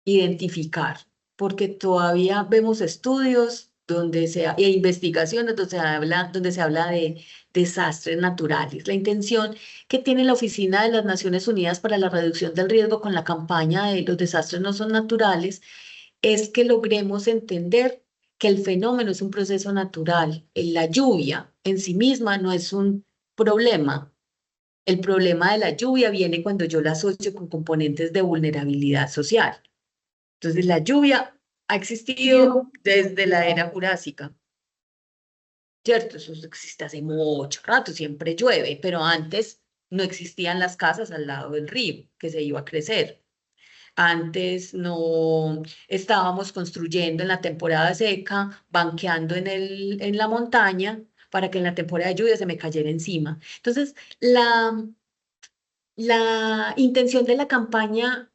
identificar, porque todavía vemos estudios e investigaciones donde se habla de desastres naturales. La intención que tiene la Oficina de las Naciones Unidas para la Reducción del Riesgo con la campaña de los desastres no son naturales es que logremos entender que el fenómeno es un proceso natural. La lluvia en sí misma no es un problema. El problema de la lluvia viene cuando yo la asocio con componentes de vulnerabilidad social. Entonces, la lluvia ha existido desde la era jurásica, ¿cierto? Eso existe hace mucho rato, siempre llueve, pero antes no existían las casas al lado del río, que se iba a crecer. Antes no estábamos construyendo en la temporada seca, banqueando en la montaña para que en la temporada de lluvia se me cayera encima. Entonces, la intención de la campaña,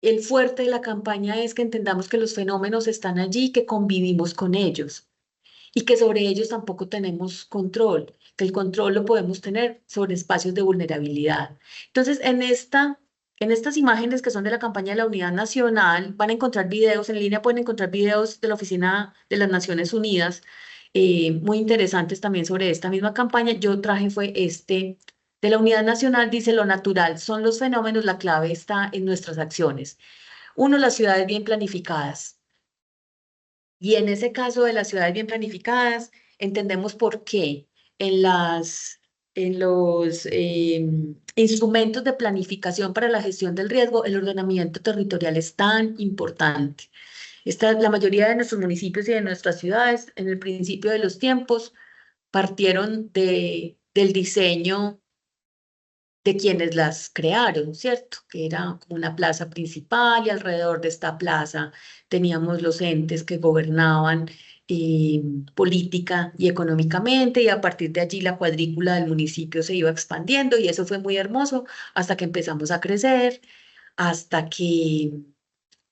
el fuerte de la campaña es que entendamos que los fenómenos están allí, que convivimos con ellos y que sobre ellos tampoco tenemos control, que el control lo podemos tener sobre espacios de vulnerabilidad. Entonces, en estas imágenes que son de la campaña de la Unidad Nacional, van a encontrar videos en línea, pueden encontrar videos de la Oficina de las Naciones Unidas, muy interesantes también sobre esta misma campaña. Yo traje fue este de la Unidad Nacional, dice: lo natural son los fenómenos, la clave está en nuestras acciones. Uno, las ciudades bien planificadas. Y en ese caso de las ciudades bien planificadas, entendemos por qué en los instrumentos de planificación para la gestión del riesgo, el ordenamiento territorial es tan importante. La mayoría de nuestros municipios y de nuestras ciudades, en el principio de los tiempos, partieron del diseño de quienes las crearon, ¿cierto? Que era como una plaza principal y alrededor de esta plaza teníamos los entes que gobernaban política y económicamente, y a partir de allí la cuadrícula del municipio se iba expandiendo y eso fue muy hermoso hasta que empezamos a crecer, hasta que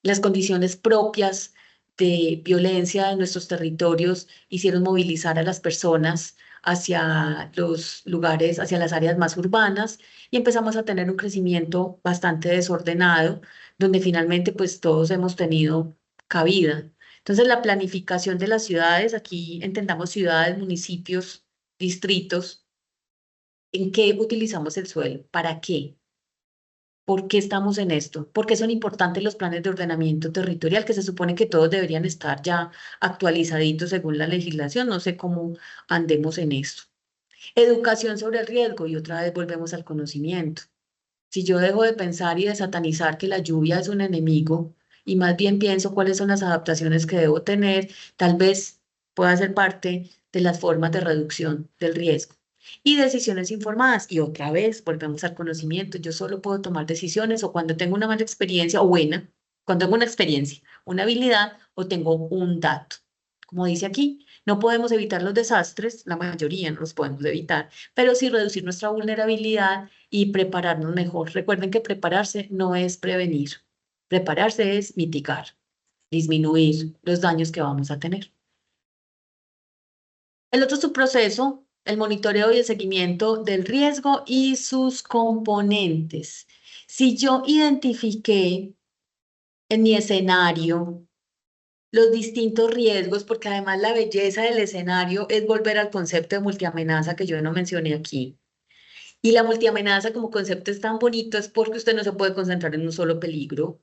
las condiciones propias de violencia en nuestros territorios hicieron movilizar a las personas hacia los lugares, hacia las áreas más urbanas, y empezamos a tener un crecimiento bastante desordenado, donde finalmente pues todos hemos tenido cabida. Entonces, la planificación de las ciudades, aquí entendamos ciudades, municipios, distritos, ¿en qué utilizamos el suelo? ¿Para qué? ¿Por qué estamos en esto? ¿Por qué son importantes los planes de ordenamiento territorial, que se supone que todos deberían estar ya actualizaditos según la legislación? No sé cómo andemos en esto. Educación sobre el riesgo, y otra vez volvemos al conocimiento. Si yo dejo de pensar y de satanizar que la lluvia es un enemigo y más bien pienso cuáles son las adaptaciones que debo tener, tal vez pueda ser parte de las formas de reducción del riesgo. Y decisiones informadas, y otra vez volvemos al conocimiento. Yo solo puedo tomar decisiones o cuando tengo una mala experiencia o buena, cuando tengo una experiencia, una habilidad o tengo un dato. Como dice aquí, no podemos evitar los desastres, la mayoría no los podemos evitar, pero sí reducir nuestra vulnerabilidad y prepararnos mejor. Recuerden que prepararse no es prevenir, prepararse es mitigar, disminuir los daños que vamos a tener. El otro subproceso, el monitoreo y el seguimiento del riesgo y sus componentes. Si yo identifiqué en mi escenario los distintos riesgos, porque además la belleza del escenario es volver al concepto de multiamenaza que yo no mencioné aquí. Y la multiamenaza como concepto es tan bonito es porque usted no se puede concentrar en un solo peligro.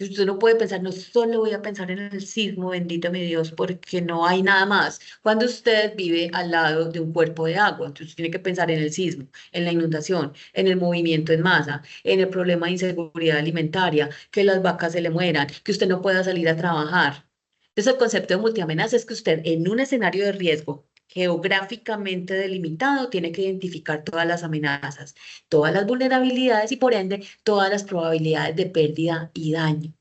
Usted no puede pensar, no solo voy a pensar en el sismo, bendito mi Dios, porque no hay nada más. Cuando usted vive al lado de un cuerpo de agua, entonces tiene que pensar en el sismo, en la inundación, en el movimiento en masa, en el problema de inseguridad alimentaria, que las vacas se le mueran, que usted no pueda salir a trabajar. Entonces, el concepto de multiamenaza es que usted en un escenario de riesgo geográficamente delimitado tiene que identificar todas las amenazas, todas las vulnerabilidades y por ende todas las probabilidades de pérdida y daño.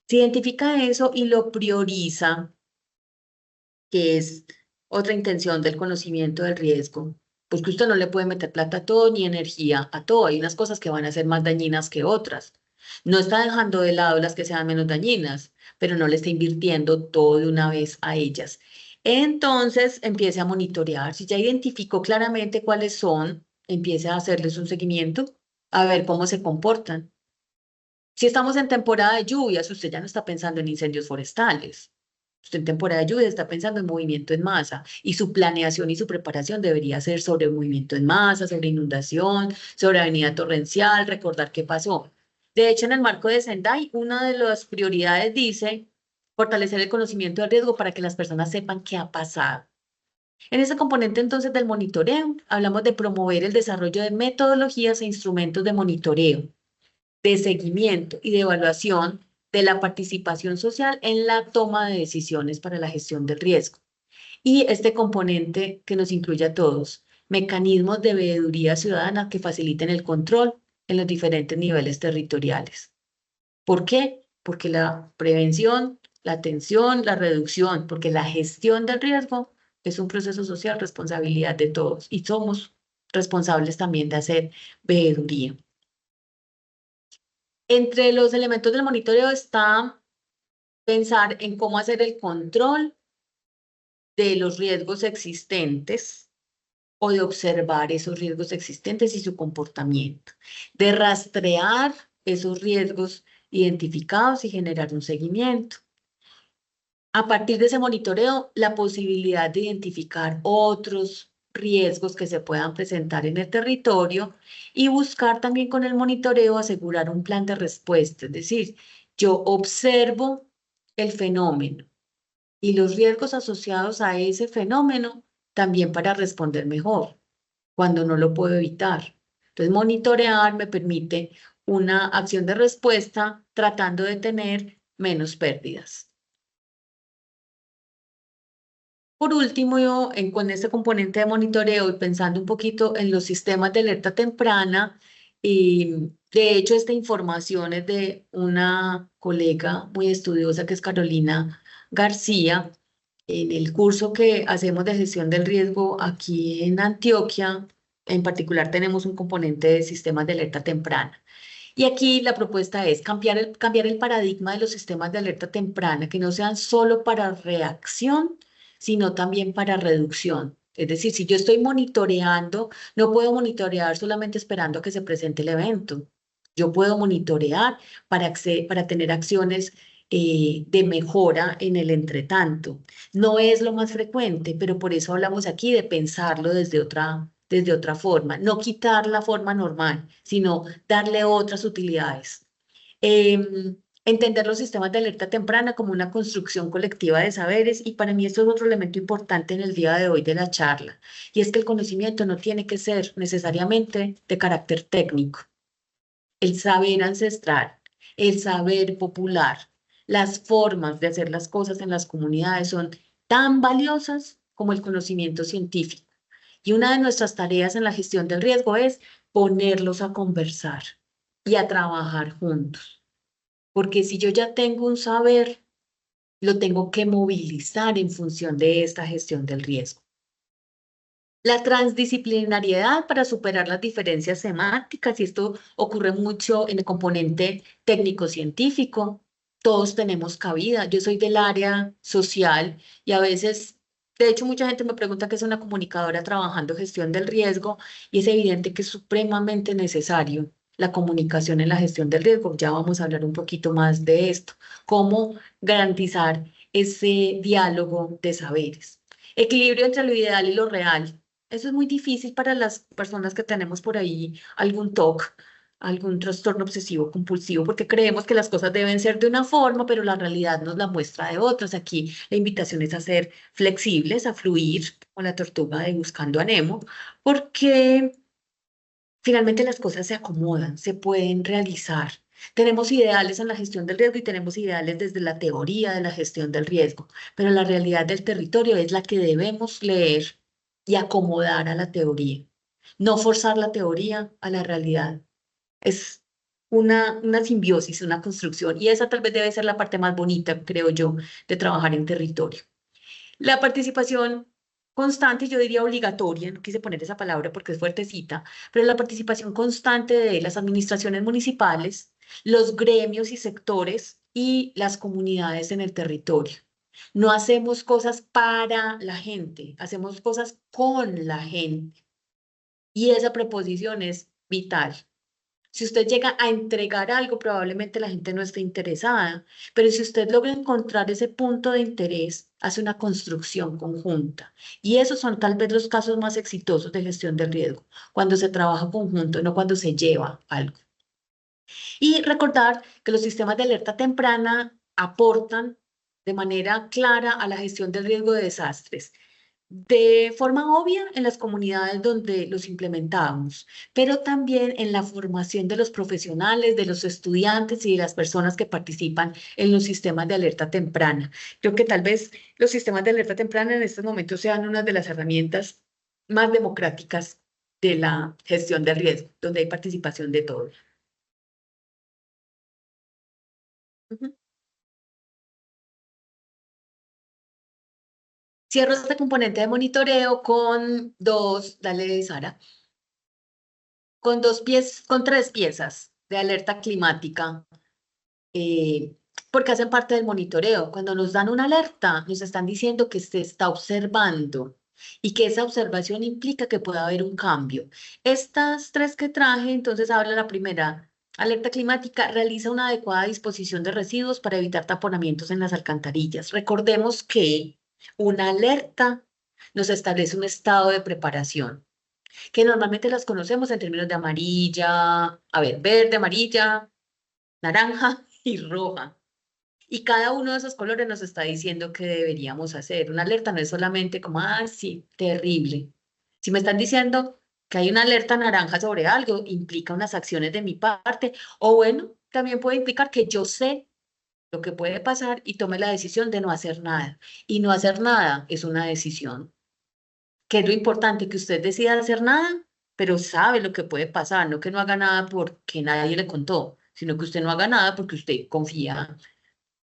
Se identifica eso y lo prioriza, que es otra intención del conocimiento del riesgo, pues que usted no le puede meter plata a todo ni energía a todo. Hay unas cosas que van a ser más dañinas que otras. No está dejando de lado las que sean menos dañinas, pero no le está invirtiendo todo de una vez a ellas. Entonces empiece a monitorear. Si ya identificó claramente cuáles son, empiece a hacerles un seguimiento, a ver cómo se comportan. Si estamos en temporada de lluvias, usted ya no está pensando en incendios forestales. Usted en temporada de lluvia está pensando en movimiento en masa y su planeación y su preparación debería ser sobre movimiento en masa, sobre inundación, sobre avenida torrencial, recordar qué pasó. De hecho, en el marco de Sendai, una de las prioridades dice fortalecer el conocimiento del riesgo para que las personas sepan qué ha pasado. En ese componente entonces del monitoreo, hablamos de promover el desarrollo de metodologías e instrumentos de monitoreo, de seguimiento y de evaluación de la participación social en la toma de decisiones para la gestión del riesgo. Y este componente que nos incluye a todos, mecanismos de veeduría ciudadana que faciliten el control en los diferentes niveles territoriales. ¿Por qué? Porque la prevención, la atención, la reducción, porque la gestión del riesgo es un proceso social, responsabilidad de todos y somos responsables también de hacer veeduría. Entre los elementos del monitoreo está pensar en cómo hacer el control de los riesgos existentes o de observar esos riesgos existentes y su comportamiento, de rastrear esos riesgos identificados y generar un seguimiento. A partir de ese monitoreo, la posibilidad de identificar otros riesgos que se puedan presentar en el territorio y buscar también con el monitoreo asegurar un plan de respuesta. Es decir, yo observo el fenómeno y los riesgos asociados a ese fenómeno también para responder mejor cuando no lo puedo evitar. Entonces, monitorear me permite una acción de respuesta tratando de tener menos pérdidas. Por último, con este componente de monitoreo y pensando un poquito en los sistemas de alerta temprana, de hecho, esta información es de una colega muy estudiosa que es Carolina García. En el curso que hacemos de gestión del riesgo aquí en Antioquia, en particular tenemos un componente de sistemas de alerta temprana. Y aquí la propuesta es cambiar el paradigma de los sistemas de alerta temprana, que no sean solo para reacción, sino también para reducción. Es decir, si yo estoy monitoreando, no puedo monitorear solamente esperando a que se presente el evento. Yo puedo monitorear para tener acciones de mejora en el entretanto. No es lo más frecuente, pero por eso hablamos aquí de pensarlo desde otra forma. No quitar la forma normal, sino darle otras utilidades. Entender los sistemas de alerta temprana como una construcción colectiva de saberes, y para mí esto es otro elemento importante en el día de hoy de la charla, y es que el conocimiento no tiene que ser necesariamente de carácter técnico. El saber ancestral, el saber popular, las formas de hacer las cosas en las comunidades son tan valiosas como el conocimiento científico. Y una de nuestras tareas en la gestión del riesgo es ponerlos a conversar y a trabajar juntos. Porque si yo ya tengo un saber, lo tengo que movilizar en función de esta gestión del riesgo. La transdisciplinariedad para superar las diferencias semánticas, y esto ocurre mucho en el componente técnico-científico. Todos tenemos cabida. Yo soy del área social y a veces, de hecho, mucha gente me pregunta qué es una comunicadora trabajando gestión del riesgo, y es evidente que es supremamente necesario la comunicación en la gestión del riesgo. Ya vamos a hablar un poquito más de esto. Cómo garantizar ese diálogo de saberes. Equilibrio entre lo ideal y lo real. Eso es muy difícil para las personas que tenemos por ahí algún TOC, algún trastorno obsesivo compulsivo, porque creemos que las cosas deben ser de una forma, pero la realidad nos la muestra de otras. Aquí la invitación es a ser flexibles, a fluir con la tortuga de Buscando a Nemo, porque finalmente las cosas se acomodan, se pueden realizar. Tenemos ideales en la gestión del riesgo y tenemos ideales desde la teoría de la gestión del riesgo, pero la realidad del territorio es la que debemos leer y acomodar a la teoría. No forzar la teoría a la realidad. Es una simbiosis, una construcción, y esa tal vez debe ser la parte más bonita, creo yo, de trabajar en territorio. La participación constante, yo diría obligatoria, no quise poner esa palabra porque es fuertecita, pero la participación constante de las administraciones municipales, los gremios y sectores y las comunidades en el territorio. No hacemos cosas para la gente, hacemos cosas con la gente. Y esa preposición es vital. Si usted llega a entregar algo, probablemente la gente no esté interesada, pero si usted logra encontrar ese punto de interés, hace una construcción conjunta. Y esos son tal vez los casos más exitosos de gestión del riesgo, cuando se trabaja conjunto, no cuando se lleva algo. Y recordar que los sistemas de alerta temprana aportan de manera clara a la gestión del riesgo de desastres. De forma obvia en las comunidades donde los implementamos, pero también en la formación de los profesionales, de los estudiantes y de las personas que participan en los sistemas de alerta temprana. Creo que tal vez los sistemas de alerta temprana en estos momentos sean una de las herramientas más democráticas de la gestión de riesgo, donde hay participación de todos. Cierro este componente de monitoreo con dale Sara, con tres piezas de alerta climática, porque hacen parte del monitoreo. Cuando nos dan una alerta, nos están diciendo que se está observando y que esa observación implica que pueda haber un cambio. Estas tres que traje, entonces habla la primera. Alerta climática realiza una adecuada disposición de residuos para evitar taponamientos en las alcantarillas. Recordemos que una alerta nos establece un estado de preparación, que normalmente las conocemos en términos de verde, amarilla, naranja y roja. Y cada uno de esos colores nos está diciendo qué deberíamos hacer. Una alerta no es solamente como, sí, terrible. Si me están diciendo que hay una alerta naranja sobre algo, implica unas acciones de mi parte. O bueno, también puede implicar que yo sé lo que puede pasar y tome la decisión de no hacer nada. Y no hacer nada es una decisión. ¿Qué es lo importante? Que usted decida hacer nada, pero sabe lo que puede pasar, no que no haga nada porque nadie le contó, sino que usted no haga nada porque usted confía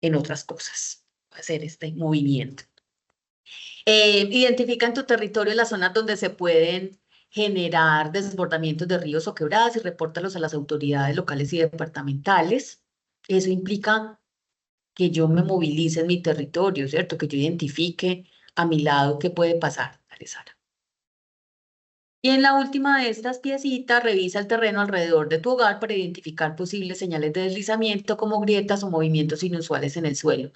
en otras cosas, hacer este movimiento. Identifica en tu territorio las zonas donde se pueden generar desbordamientos de ríos o quebradas y repórtalos a las autoridades locales y departamentales. Eso implica que yo me movilice en mi territorio, ¿cierto? Que yo identifique a mi lado qué puede pasar. Dale, Sara. Y en la última de estas piecitas, revisa el terreno alrededor de tu hogar para identificar posibles señales de deslizamiento como grietas o movimientos inusuales en el suelo.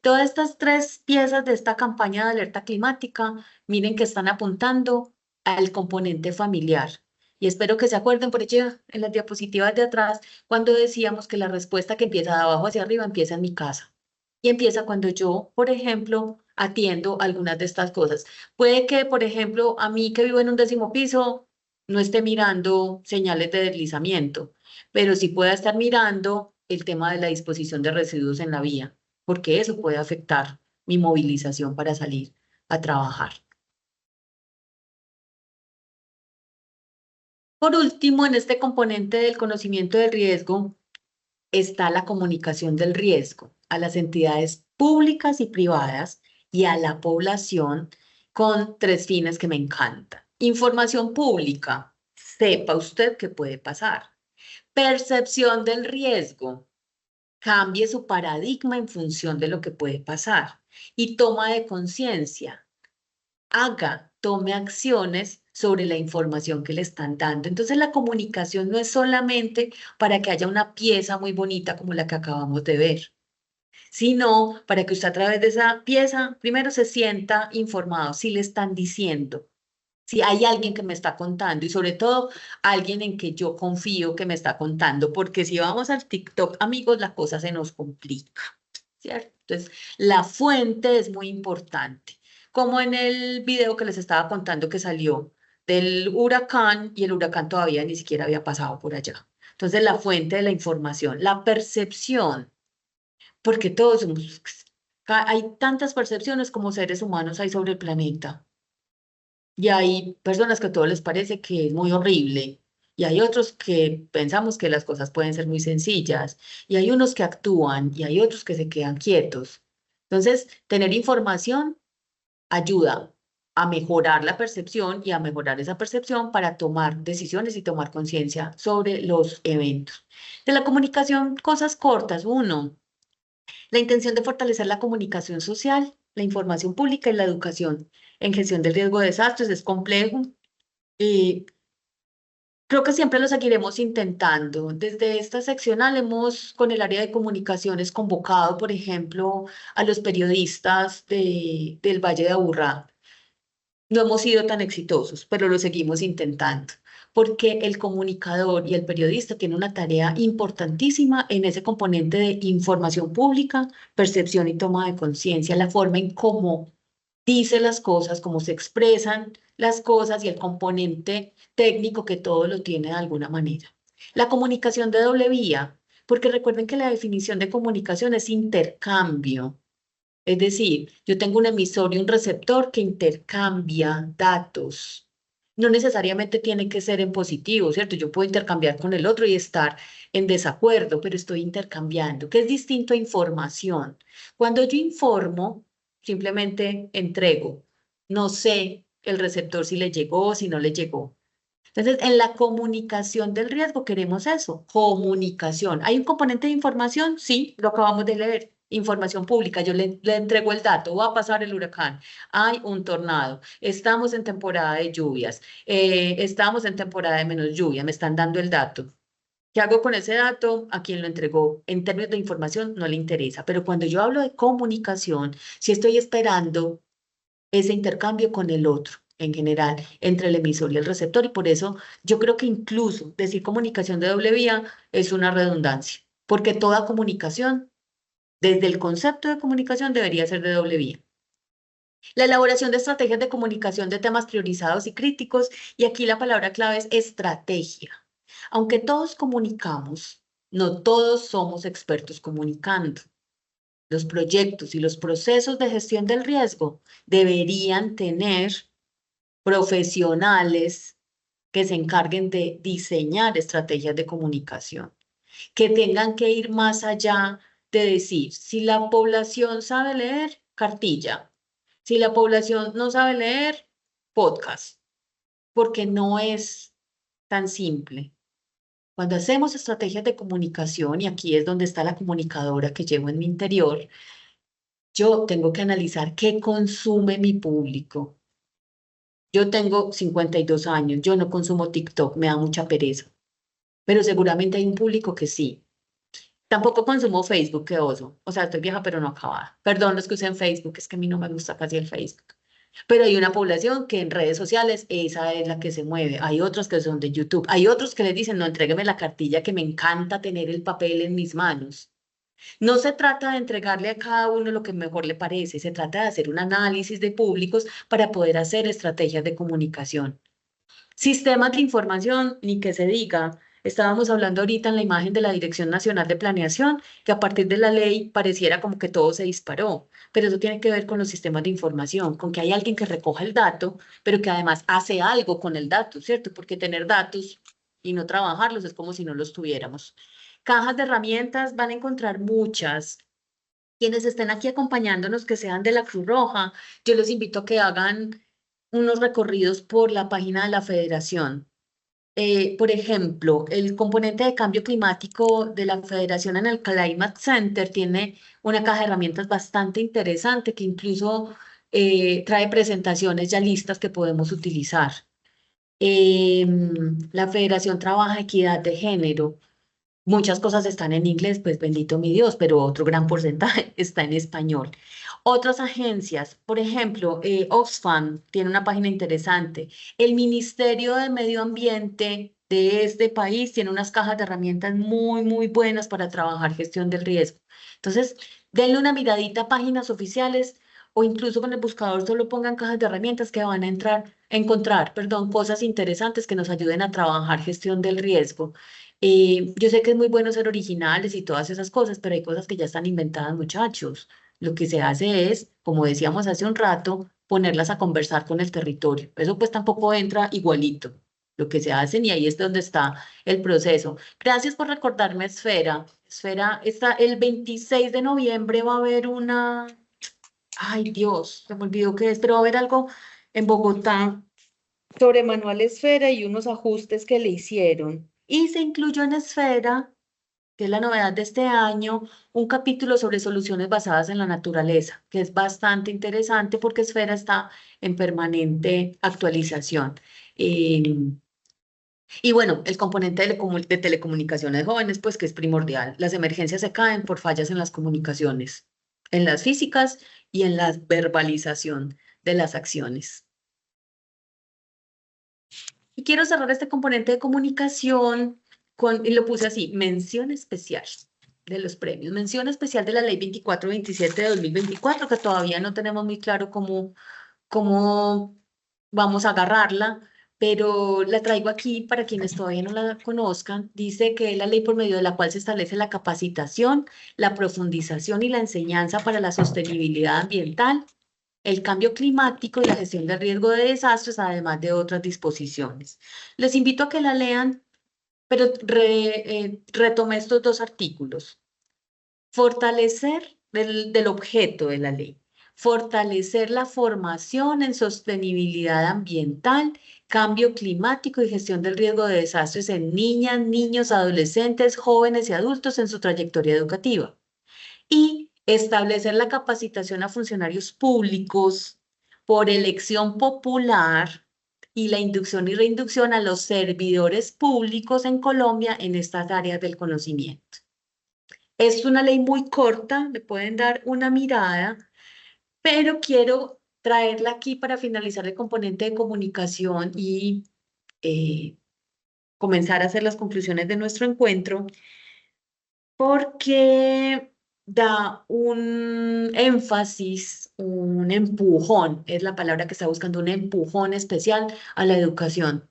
Todas estas tres piezas de esta campaña de alerta climática, miren que están apuntando al componente familiar. Y espero que se acuerden, por hecho, en las diapositivas de atrás, cuando decíamos que la respuesta que empieza de abajo hacia arriba empieza en mi casa. Y empieza cuando yo, por ejemplo, atiendo algunas de estas cosas. Puede que, por ejemplo, a mí que vivo en un 10º piso, no esté mirando señales de deslizamiento, pero sí pueda estar mirando el tema de la disposición de residuos en la vía, porque eso puede afectar mi movilización para salir a trabajar. Por último, en este componente del conocimiento del riesgo está la comunicación del riesgo a las entidades públicas y privadas y a la población con tres fines que me encantan. Información pública, sepa usted qué puede pasar. Percepción del riesgo, cambie su paradigma en función de lo que puede pasar. Y toma de conciencia, tome acciones sobre la información que le están dando. Entonces la comunicación no es solamente para que haya una pieza muy bonita como la que acabamos de ver, sino para que usted a través de esa pieza primero se sienta informado si le están diciendo, si hay alguien que me está contando y sobre todo alguien en que yo confío que me está contando, porque si vamos al TikTok, amigos, la cosa se nos complica, ¿cierto? Entonces, la fuente es muy importante. Como en el video que les estaba contando que salió del huracán y el huracán todavía ni siquiera había pasado por allá. Entonces, la fuente de la información, la percepción, porque todos somos, hay tantas percepciones como seres humanos hay sobre el planeta. Y hay personas que a todos les parece que es muy horrible. Y hay otros que pensamos que las cosas pueden ser muy sencillas. Y hay unos que actúan y hay otros que se quedan quietos. Entonces, tener información ayuda a mejorar la percepción y a mejorar esa percepción para tomar decisiones y tomar conciencia sobre los eventos. De la comunicación, cosas cortas. Uno, la intención de fortalecer la comunicación social, la información pública y la educación en gestión del riesgo de desastres es complejo. Creo que siempre lo seguiremos intentando. Desde esta seccional hemos, con el área de comunicaciones, convocado, por ejemplo, a los periodistas del Valle de Aburrá. No hemos sido tan exitosos, pero lo seguimos intentando. porque el comunicador y el periodista tienen una tarea importantísima en ese componente de información pública, percepción y toma de conciencia, la forma en cómo dice las cosas, cómo se expresan las cosas y el componente técnico que todo lo tiene de alguna manera. La comunicación de doble vía, porque recuerden que la definición de comunicación es intercambio. Es decir, yo tengo un emisor y un receptor que intercambia datos. No necesariamente tiene que ser en positivo, ¿cierto? Yo puedo intercambiar con el otro y estar en desacuerdo, pero estoy intercambiando, que es distinto a información. Cuando yo informo, simplemente entrego. No sé el receptor si le llegó o si no le llegó. Entonces, en la comunicación del riesgo queremos eso, comunicación. ¿Hay un componente de información? Sí, lo acabamos de leer. Información pública, yo le entrego el dato, va a pasar el huracán, hay un tornado, estamos en temporada de lluvias, estamos en temporada de menos lluvia, me están dando el dato. ¿Qué hago con ese dato? A quien lo entregó en términos de información no le interesa, pero cuando yo hablo de comunicación, si estoy esperando ese intercambio con el otro en general, entre el emisor y el receptor, y por eso yo creo que incluso decir comunicación de doble vía es una redundancia, porque toda comunicación, desde el concepto de comunicación, debería ser de doble vía. La elaboración de estrategias de comunicación de temas priorizados y críticos, y aquí la palabra clave es estrategia. Aunque todos comunicamos, no todos somos expertos comunicando. Los proyectos y los procesos de gestión del riesgo deberían tener profesionales que se encarguen de diseñar estrategias de comunicación, que tengan que ir más allá de decir, si la población sabe leer, cartilla, si la población no sabe leer, podcast, porque no es tan simple. Cuando hacemos estrategias de comunicación, y aquí es donde está la comunicadora que llevo en mi interior, yo tengo que analizar qué consume mi público. Yo tengo 52 años, yo no consumo TikTok, me da mucha pereza, pero seguramente hay un público que sí. Tampoco consumo Facebook, qué oso. O sea, estoy vieja, pero no acabada. Perdón los que usen Facebook, es que a mí no me gusta casi el Facebook. Pero hay una población que en redes sociales, esa es la que se mueve. Hay otros que son de YouTube. Hay otros que les dicen, no, entrégueme la cartilla, que me encanta tener el papel en mis manos. No se trata de entregarle a cada uno lo que mejor le parece, se trata de hacer un análisis de públicos para poder hacer estrategias de comunicación. Sistemas de información, ni que se diga. Estábamos hablando ahorita en la imagen de la Dirección Nacional de Planeación, que a partir de la ley pareciera como que todo se disparó, pero eso tiene que ver con los sistemas de información, con que hay alguien que recoja el dato, pero que además hace algo con el dato, ¿cierto? Porque tener datos y no trabajarlos es como si no los tuviéramos. Cajas de herramientas van a encontrar muchas. Quienes estén aquí acompañándonos, que sean de la Cruz Roja, yo los invito a que hagan unos recorridos por la página de la Federación. Por ejemplo, el componente de cambio climático de la Federación en el Climate Center tiene una caja de herramientas bastante interesante que incluso trae presentaciones ya listas que podemos utilizar. La Federación trabaja equidad de género. Muchas cosas están en inglés, pues bendito mi Dios, pero otro gran porcentaje está en español. Otras agencias, por ejemplo, Oxfam tiene una página interesante. El Ministerio de Medio Ambiente de este país tiene unas cajas de herramientas muy, muy buenas para trabajar gestión del riesgo. Entonces, denle una miradita a páginas oficiales o incluso con el buscador solo pongan cajas de herramientas que van a encontrar, perdón, cosas interesantes que nos ayuden a trabajar gestión del riesgo. Yo sé que es muy bueno ser originales y todas esas cosas, pero hay cosas que ya están inventadas, muchachos. Lo que se hace es, como decíamos hace un rato, ponerlas a conversar con el territorio. Eso pues tampoco entra igualito. Lo que se hace y ahí es donde está el proceso. Gracias por recordarme Esfera. Esfera está el 26 de noviembre va a haber una, ay Dios, se me olvidó qué es, pero va a haber algo en Bogotá sobre Manuel Esfera y unos ajustes que le hicieron. Y se incluyó en Esfera, que es la novedad de este año, un capítulo sobre soluciones basadas en la naturaleza, que es bastante interesante porque Esfera está en permanente actualización. Y bueno, el componente de telecomunicaciones jóvenes, pues que es primordial. Las emergencias se caen por fallas en las comunicaciones, en las físicas y en la verbalización de las acciones. Y quiero cerrar este componente de comunicación y lo puse así, mención especial de los premios, mención especial de la Ley 2427 de 2024, que todavía no tenemos muy claro cómo vamos a agarrarla, pero la traigo aquí para quienes todavía no la conozcan. Dice que es la ley por medio de la cual se establece la capacitación, la profundización y la enseñanza para la sostenibilidad ambiental, el cambio climático y la gestión del riesgo de desastres, además de otras disposiciones. Les invito a que la lean, pero retomé estos dos artículos. Fortalecer del objeto de la ley. Fortalecer la formación en sostenibilidad ambiental, cambio climático y gestión del riesgo de desastres en niñas, niños, adolescentes, jóvenes y adultos en su trayectoria educativa. Y establecer la capacitación a funcionarios públicos por elección popular y la inducción y reinducción a los servidores públicos en Colombia en estas áreas del conocimiento. Es una ley muy corta, le pueden dar una mirada, pero quiero traerla aquí para finalizar el componente de comunicación y comenzar a hacer las conclusiones de nuestro encuentro, porque da un énfasis, un empujón, es la palabra que está buscando, un empujón especial a la educación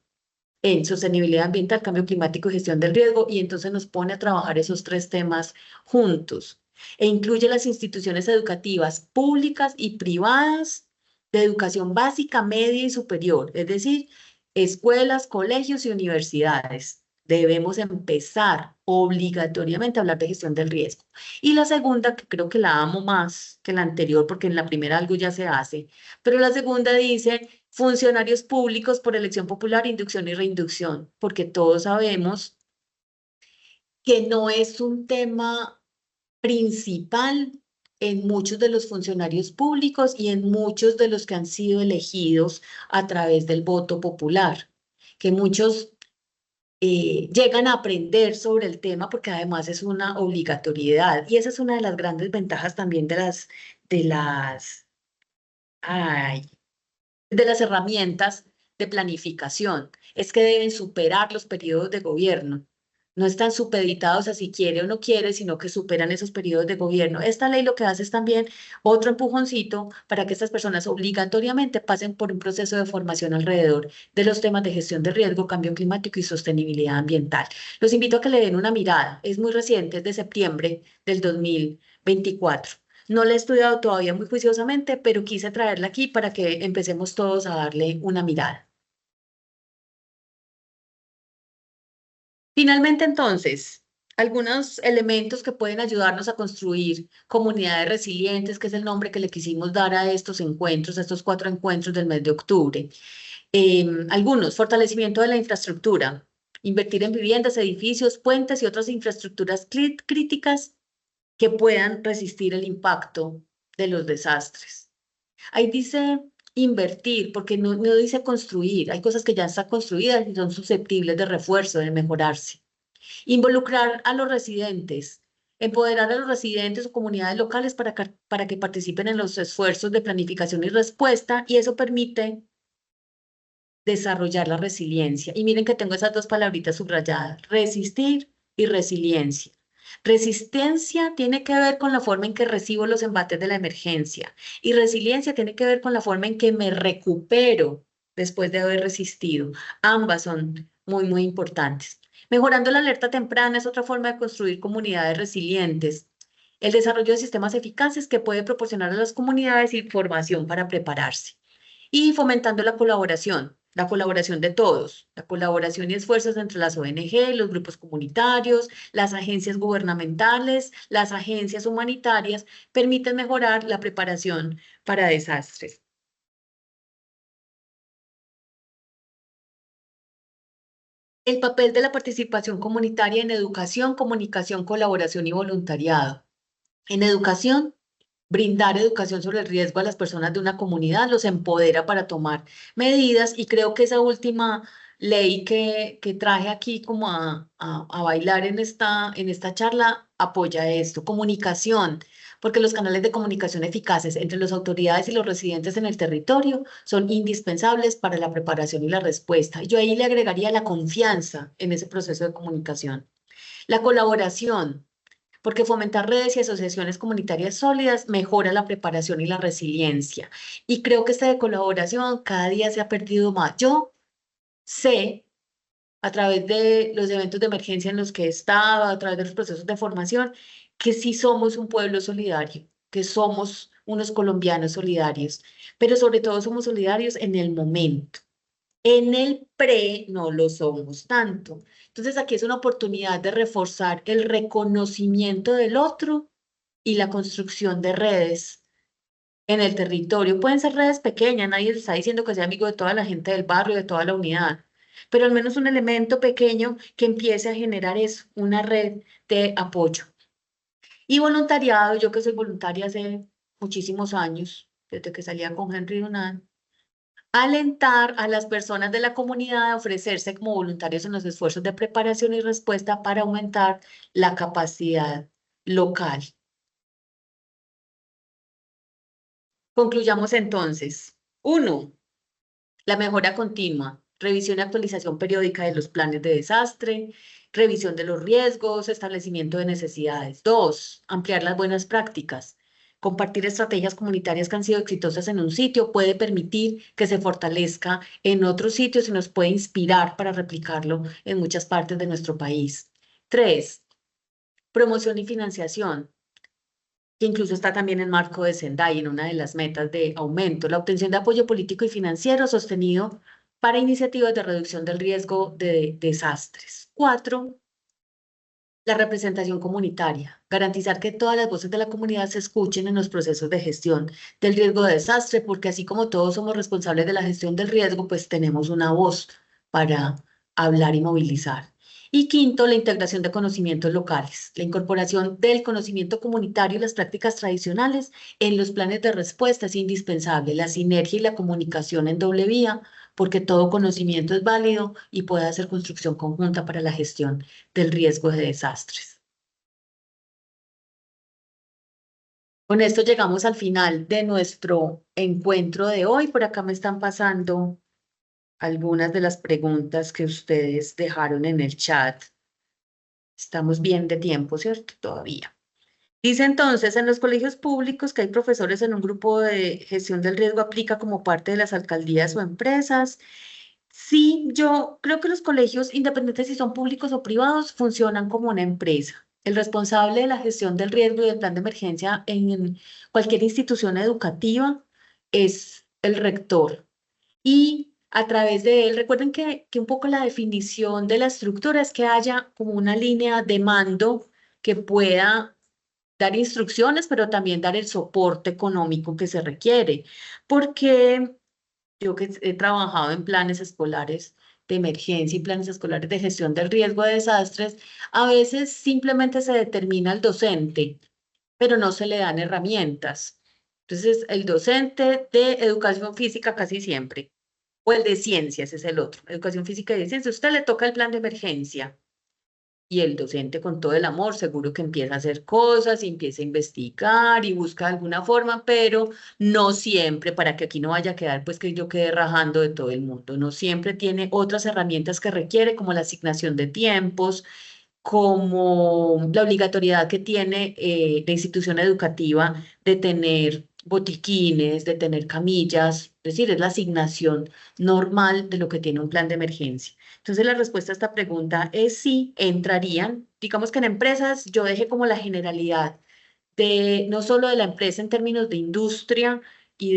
en sostenibilidad ambiental, cambio climático y gestión del riesgo, y entonces nos pone a trabajar esos tres temas juntos. E incluye las instituciones educativas públicas y privadas de educación básica, media y superior, es decir, escuelas, colegios y universidades. Debemos empezar obligatoriamente a hablar de gestión del riesgo. Y la segunda, que creo que la amo más que la anterior, porque en la primera algo ya se hace, pero la segunda dice funcionarios públicos por elección popular, inducción y reinducción, porque todos sabemos que no es un tema principal en muchos de los funcionarios públicos y en muchos de los que han sido elegidos a través del voto popular, que muchos llegan a aprender sobre el tema porque además es una obligatoriedad y esa es una de las grandes ventajas también ay, de las herramientas de planificación, es que deben superar los periodos de gobierno. No están supeditados a si quiere o no quiere, sino que superan esos periodos de gobierno. Esta ley lo que hace es también otro empujoncito para que estas personas obligatoriamente pasen por un proceso de formación alrededor de los temas de gestión de riesgo, cambio climático y sostenibilidad ambiental. Los invito a que le den una mirada. Es muy reciente, es de septiembre del 2024. No la he estudiado todavía muy juiciosamente, pero quise traerla aquí para que empecemos todos a darle una mirada. Finalmente, entonces, algunos elementos que pueden ayudarnos a construir comunidades resilientes, que es el nombre que le quisimos dar a estos encuentros, a estos 4 encuentros del mes de octubre. Algunos, fortalecimiento de la infraestructura, invertir en viviendas, edificios, puentes y otras infraestructuras críticas que puedan resistir el impacto de los desastres. Ahí dice invertir, porque no dice construir. Hay cosas que ya están construidas y son susceptibles de refuerzo, de mejorarse. Involucrar a los residentes, empoderar a los residentes o comunidades locales para que participen en los esfuerzos de planificación y respuesta, y eso permite desarrollar la resiliencia. Y miren que tengo esas dos palabritas subrayadas, resistir y resiliencia. Resistencia tiene que ver con la forma en que recibo los embates de la emergencia y resiliencia tiene que ver con la forma en que me recupero después de haber resistido. Ambas son muy, muy importantes. Mejorando la alerta temprana es otra forma de construir comunidades resilientes. El desarrollo de sistemas eficaces que puede proporcionar a las comunidades información para prepararse. Y fomentando la colaboración de todos, la colaboración y esfuerzos entre las ONG, los grupos comunitarios, las agencias gubernamentales, las agencias humanitarias, permiten mejorar la preparación para desastres. El papel de la participación comunitaria en educación, comunicación, colaboración y voluntariado. En educación, brindar educación sobre el riesgo a las personas de una comunidad los empodera para tomar medidas y creo que esa última ley que traje aquí como a bailar en esta charla apoya esto. Comunicación, porque los canales de comunicación eficaces entre las autoridades y los residentes en el territorio son indispensables para la preparación y la respuesta. Yo ahí le agregaría la confianza en ese proceso de comunicación. La colaboración, porque fomentar redes y asociaciones comunitarias sólidas mejora la preparación y la resiliencia. Y creo que esta de colaboración cada día se ha perdido más. Yo sé, a través de los eventos de emergencia en los que he estado, a través de los procesos de formación, que sí somos un pueblo solidario, que somos unos colombianos solidarios, pero sobre todo somos solidarios en el momento. En el pre no lo somos tanto. Entonces aquí es una oportunidad de reforzar el reconocimiento del otro y la construcción de redes en el territorio. Pueden ser redes pequeñas, nadie está diciendo que sea amigo de toda la gente del barrio, de toda la unidad, pero al menos un elemento pequeño que empiece a generar eso, una red de apoyo. Y voluntariado, yo que soy voluntaria hace muchísimos años, desde que salía con Henry Dunant, alentar a las personas de la comunidad a ofrecerse como voluntarios en los esfuerzos de preparación y respuesta para aumentar la capacidad local. Concluyamos entonces. 1. La mejora continua, revisión y actualización periódica de los planes de desastre, revisión de los riesgos, establecimiento de necesidades. 2. Ampliar las buenas prácticas. Compartir estrategias comunitarias que han sido exitosas en un sitio puede permitir que se fortalezca en otros sitios y nos puede inspirar para replicarlo en muchas partes de nuestro país. 3. Promoción y financiación, que incluso está también en marco de Sendai, en una de las metas de aumento, la obtención de apoyo político y financiero sostenido para iniciativas de reducción del riesgo de desastres. 4. La representación comunitaria, garantizar que todas las voces de la comunidad se escuchen en los procesos de gestión del riesgo de desastre, porque así como todos somos responsables de la gestión del riesgo, pues tenemos una voz para hablar y movilizar. Y 5, la integración de conocimientos locales, la incorporación del conocimiento comunitario y las prácticas tradicionales en los planes de respuesta es indispensable, la sinergia y la comunicación en doble vía, porque todo conocimiento es válido y puede hacer construcción conjunta para la gestión del riesgo de desastres. Con esto llegamos al final de nuestro encuentro de hoy. Por acá me están pasando algunas de las preguntas que ustedes dejaron en el chat. Estamos bien de tiempo, ¿cierto? Todavía. Dice entonces, en los colegios públicos que hay profesores en un grupo de gestión del riesgo aplica como parte de las alcaldías o empresas. Sí, yo creo que los colegios, independientes si son públicos o privados, funcionan como una empresa. El responsable de la gestión del riesgo y del plan de emergencia en cualquier institución educativa es el rector. Y a través de él, recuerden que un poco la definición de la estructura es que haya como una línea de mando que pueda dar instrucciones, pero también dar el soporte económico que se requiere. Porque yo que he trabajado en planes escolares de emergencia y planes escolares de gestión del riesgo de desastres, a veces simplemente se determina el docente, pero no se le dan herramientas. Entonces, el docente de educación física casi siempre, o el de ciencias es el otro, educación física y de ciencias, usted le toca el plan de emergencia. Y el docente con todo el amor seguro que empieza a hacer cosas y empieza a investigar y busca alguna forma, pero no siempre, para que aquí no vaya a quedar pues que yo quede rajando de todo el mundo, no siempre tiene otras herramientas que requiere como la asignación de tiempos, como la obligatoriedad que tiene la institución educativa de tener botiquines, de tener camillas, es decir, es la asignación normal de lo que tiene un plan de emergencia. Entonces, la respuesta a esta pregunta es sí, entrarían. Digamos que en empresas yo dejé como la generalidad de no solo de la empresa en términos de industria y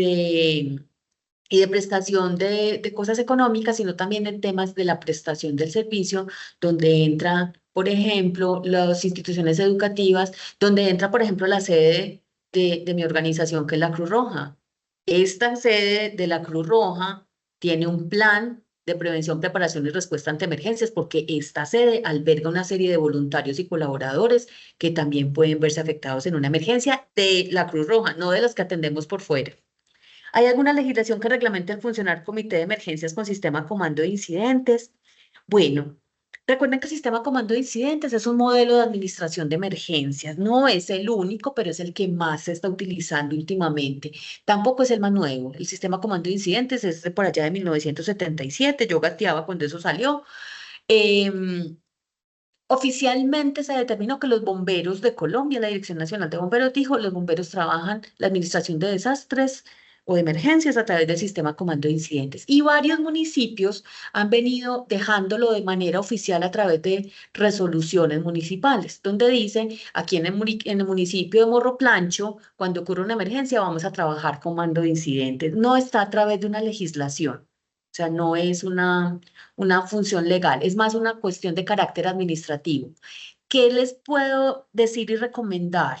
de prestación de cosas económicas, sino también en temas de la prestación del servicio, donde entra, por ejemplo, las instituciones educativas, donde entra, por ejemplo, la sede de mi organización, que es la Cruz Roja. Esta sede de la Cruz Roja tiene un plan de prevención, preparación y respuesta ante emergencias, porque esta sede alberga una serie de voluntarios y colaboradores que también pueden verse afectados en una emergencia de la Cruz Roja, no de los que atendemos por fuera. ¿Hay alguna legislación que reglamente el funcionar comité de emergencias con sistema comando de incidentes? Bueno, Recuerden que el sistema comando de incidentes es un modelo de administración de emergencias. No es el único, pero es el que más se está utilizando últimamente. Tampoco es el más nuevo. El sistema comando de incidentes es de por allá de 1977. Yo gateaba cuando eso salió. Oficialmente se determinó que los bomberos de Colombia, la Dirección Nacional de Bomberos dijo, los bomberos trabajan la administración de desastres o de emergencias a través del sistema comando de incidentes. Y varios municipios han venido dejándolo de manera oficial a través de resoluciones municipales, donde dicen, aquí en el municipio de Morro Plancho, cuando ocurre una emergencia, vamos a trabajar comando de incidentes. No está a través de una legislación. O sea, no es una función legal, es más una cuestión de carácter administrativo. ¿Qué les puedo decir y recomendar?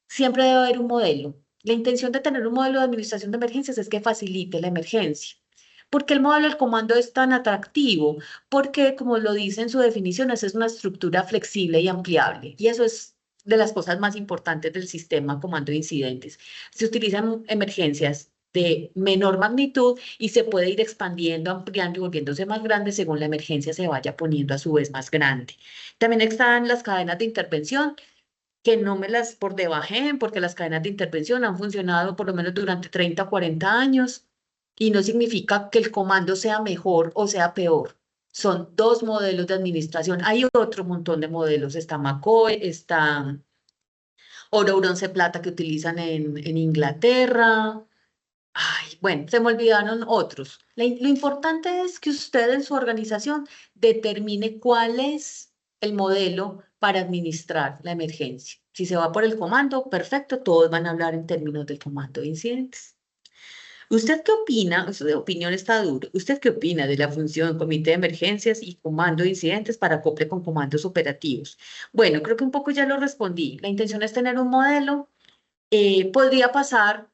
Siempre debe haber un modelo. La intención de tener un modelo de administración de emergencias es que facilite la emergencia. ¿Por qué el modelo del comando es tan atractivo? Porque, como lo dice en su definición, es una estructura flexible y ampliable. Y eso es de las cosas más importantes del sistema comando de incidentes. Se utilizan emergencias de menor magnitud y se puede ir expandiendo, ampliando y volviéndose más grande según la emergencia se vaya poniendo a su vez más grande. También están las cadenas de intervención, que no me las por debajen, porque las cadenas de intervención han funcionado por lo menos durante 30 o 40 años y no significa que el comando sea mejor o sea peor. Son dos modelos de administración. Hay otro montón de modelos. Está McCoy, está oro, bronce, plata que utilizan en Inglaterra. Ay, bueno, se me olvidaron otros. Lo importante es que usted en su organización determine cuál es el modelo para administrar la emergencia. Si se va por el comando, perfecto, todos van a hablar en términos del comando de incidentes. ¿Usted qué opina? Eso de opinión está duro. ¿Usted qué opina de la función comité de emergencias y comando de incidentes para acople con comandos operativos? Bueno, creo que un poco ya lo respondí. La intención es tener un modelo. Podría pasar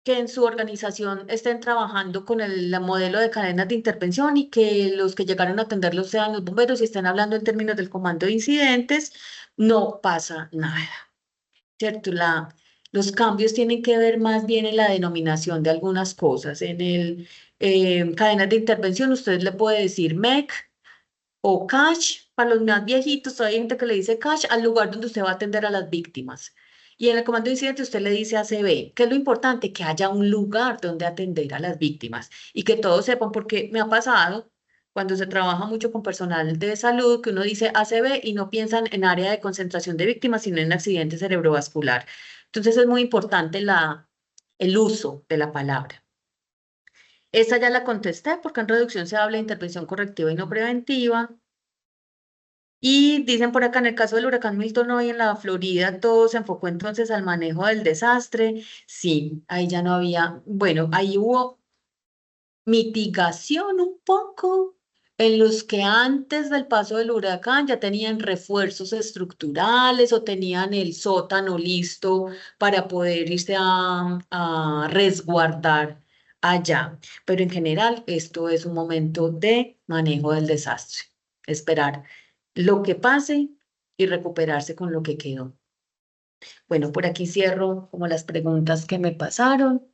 que en su organización estén trabajando con el modelo de cadenas de intervención y que los que llegaron a atenderlos sean los bomberos y estén hablando en términos del comando de incidentes, no pasa nada, ¿cierto? Los cambios tienen que ver más bien en la denominación de algunas cosas. En el cadenas de intervención usted le puede decir MEC o CASH, para los más viejitos, hay gente que le dice CASH al lugar donde usted va a atender a las víctimas. Y en el comando de incidente usted le dice ACB. ¿Qué es lo importante? Que haya un lugar donde atender a las víctimas y que todos sepan, porque me ha pasado cuando se trabaja mucho con personal de salud, que uno dice ACB y no piensan en área de concentración de víctimas, sino en accidente cerebrovascular. Entonces es muy importante el uso de la palabra. Esa ya la contesté porque en reducción se habla de intervención correctiva y no preventiva. Y dicen por acá, en el caso del huracán Milton hoy en la Florida, todo se enfocó entonces al manejo del desastre. Sí, ahí ya no había, bueno, ahí hubo mitigación un poco en los que antes del paso del huracán ya tenían refuerzos estructurales o tenían el sótano listo para poder irse a resguardar allá. Pero en general esto es un momento de manejo del desastre. Esperar lo que pase y recuperarse con lo que quedó. Bueno, por aquí cierro como las preguntas que me pasaron.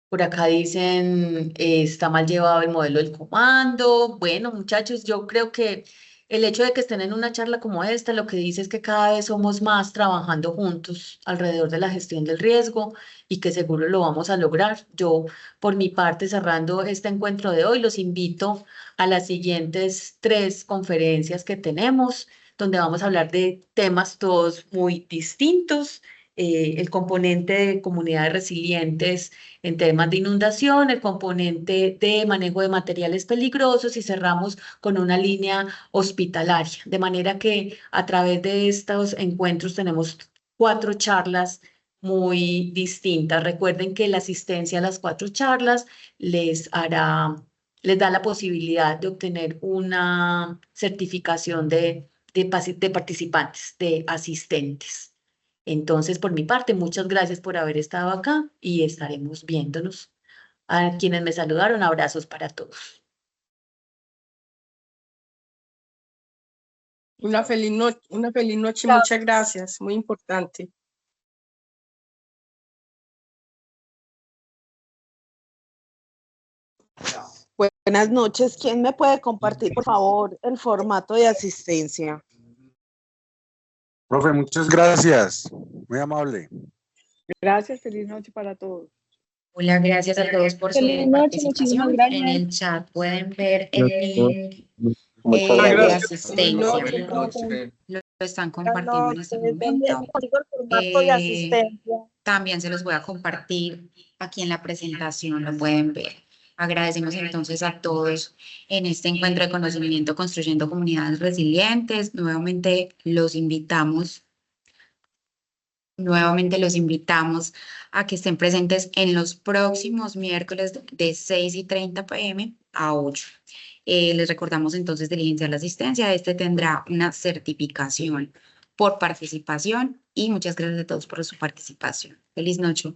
Por acá dicen, está mal llevado el modelo del comando. Bueno, muchachos, yo creo que el hecho de que estén en una charla como esta, lo que dice es que cada vez somos más trabajando juntos alrededor de la gestión del riesgo y que seguro lo vamos a lograr. Yo, por mi parte, cerrando este encuentro de hoy, los invito a las siguientes 3 conferencias que tenemos, donde vamos a hablar de temas todos muy distintos. El componente de comunidades resilientes en temas de inundación, el componente de manejo de materiales peligrosos y cerramos con una línea hospitalaria. De manera que a través de estos encuentros tenemos 4 charlas muy distintas. Recuerden que la asistencia a las 4 charlas les da la posibilidad de obtener una certificación de participantes, de asistentes. Entonces, por mi parte, muchas gracias por haber estado acá y estaremos viéndonos. A quienes me saludaron, abrazos para todos. Una feliz noche, muchas gracias, muy importante. Buenas noches. ¿Quién me puede compartir, por favor, el formato de asistencia? Profe, muchas gracias. Muy amable. Gracias, feliz noche para todos. Hola, gracias a todos por su participación. En el chat pueden ver el link de asistencia. Lo están compartiendo en este momento. También se los voy a compartir aquí en la presentación, lo pueden ver. Agradecemos entonces a todos en este encuentro de conocimiento Construyendo Comunidades Resilientes. Nuevamente los invitamos a que estén presentes en los próximos miércoles de 6:30 p.m. a 8. Les recordamos entonces diligenciar la asistencia. Este tendrá una certificación por participación y muchas gracias a todos por su participación. Feliz noche.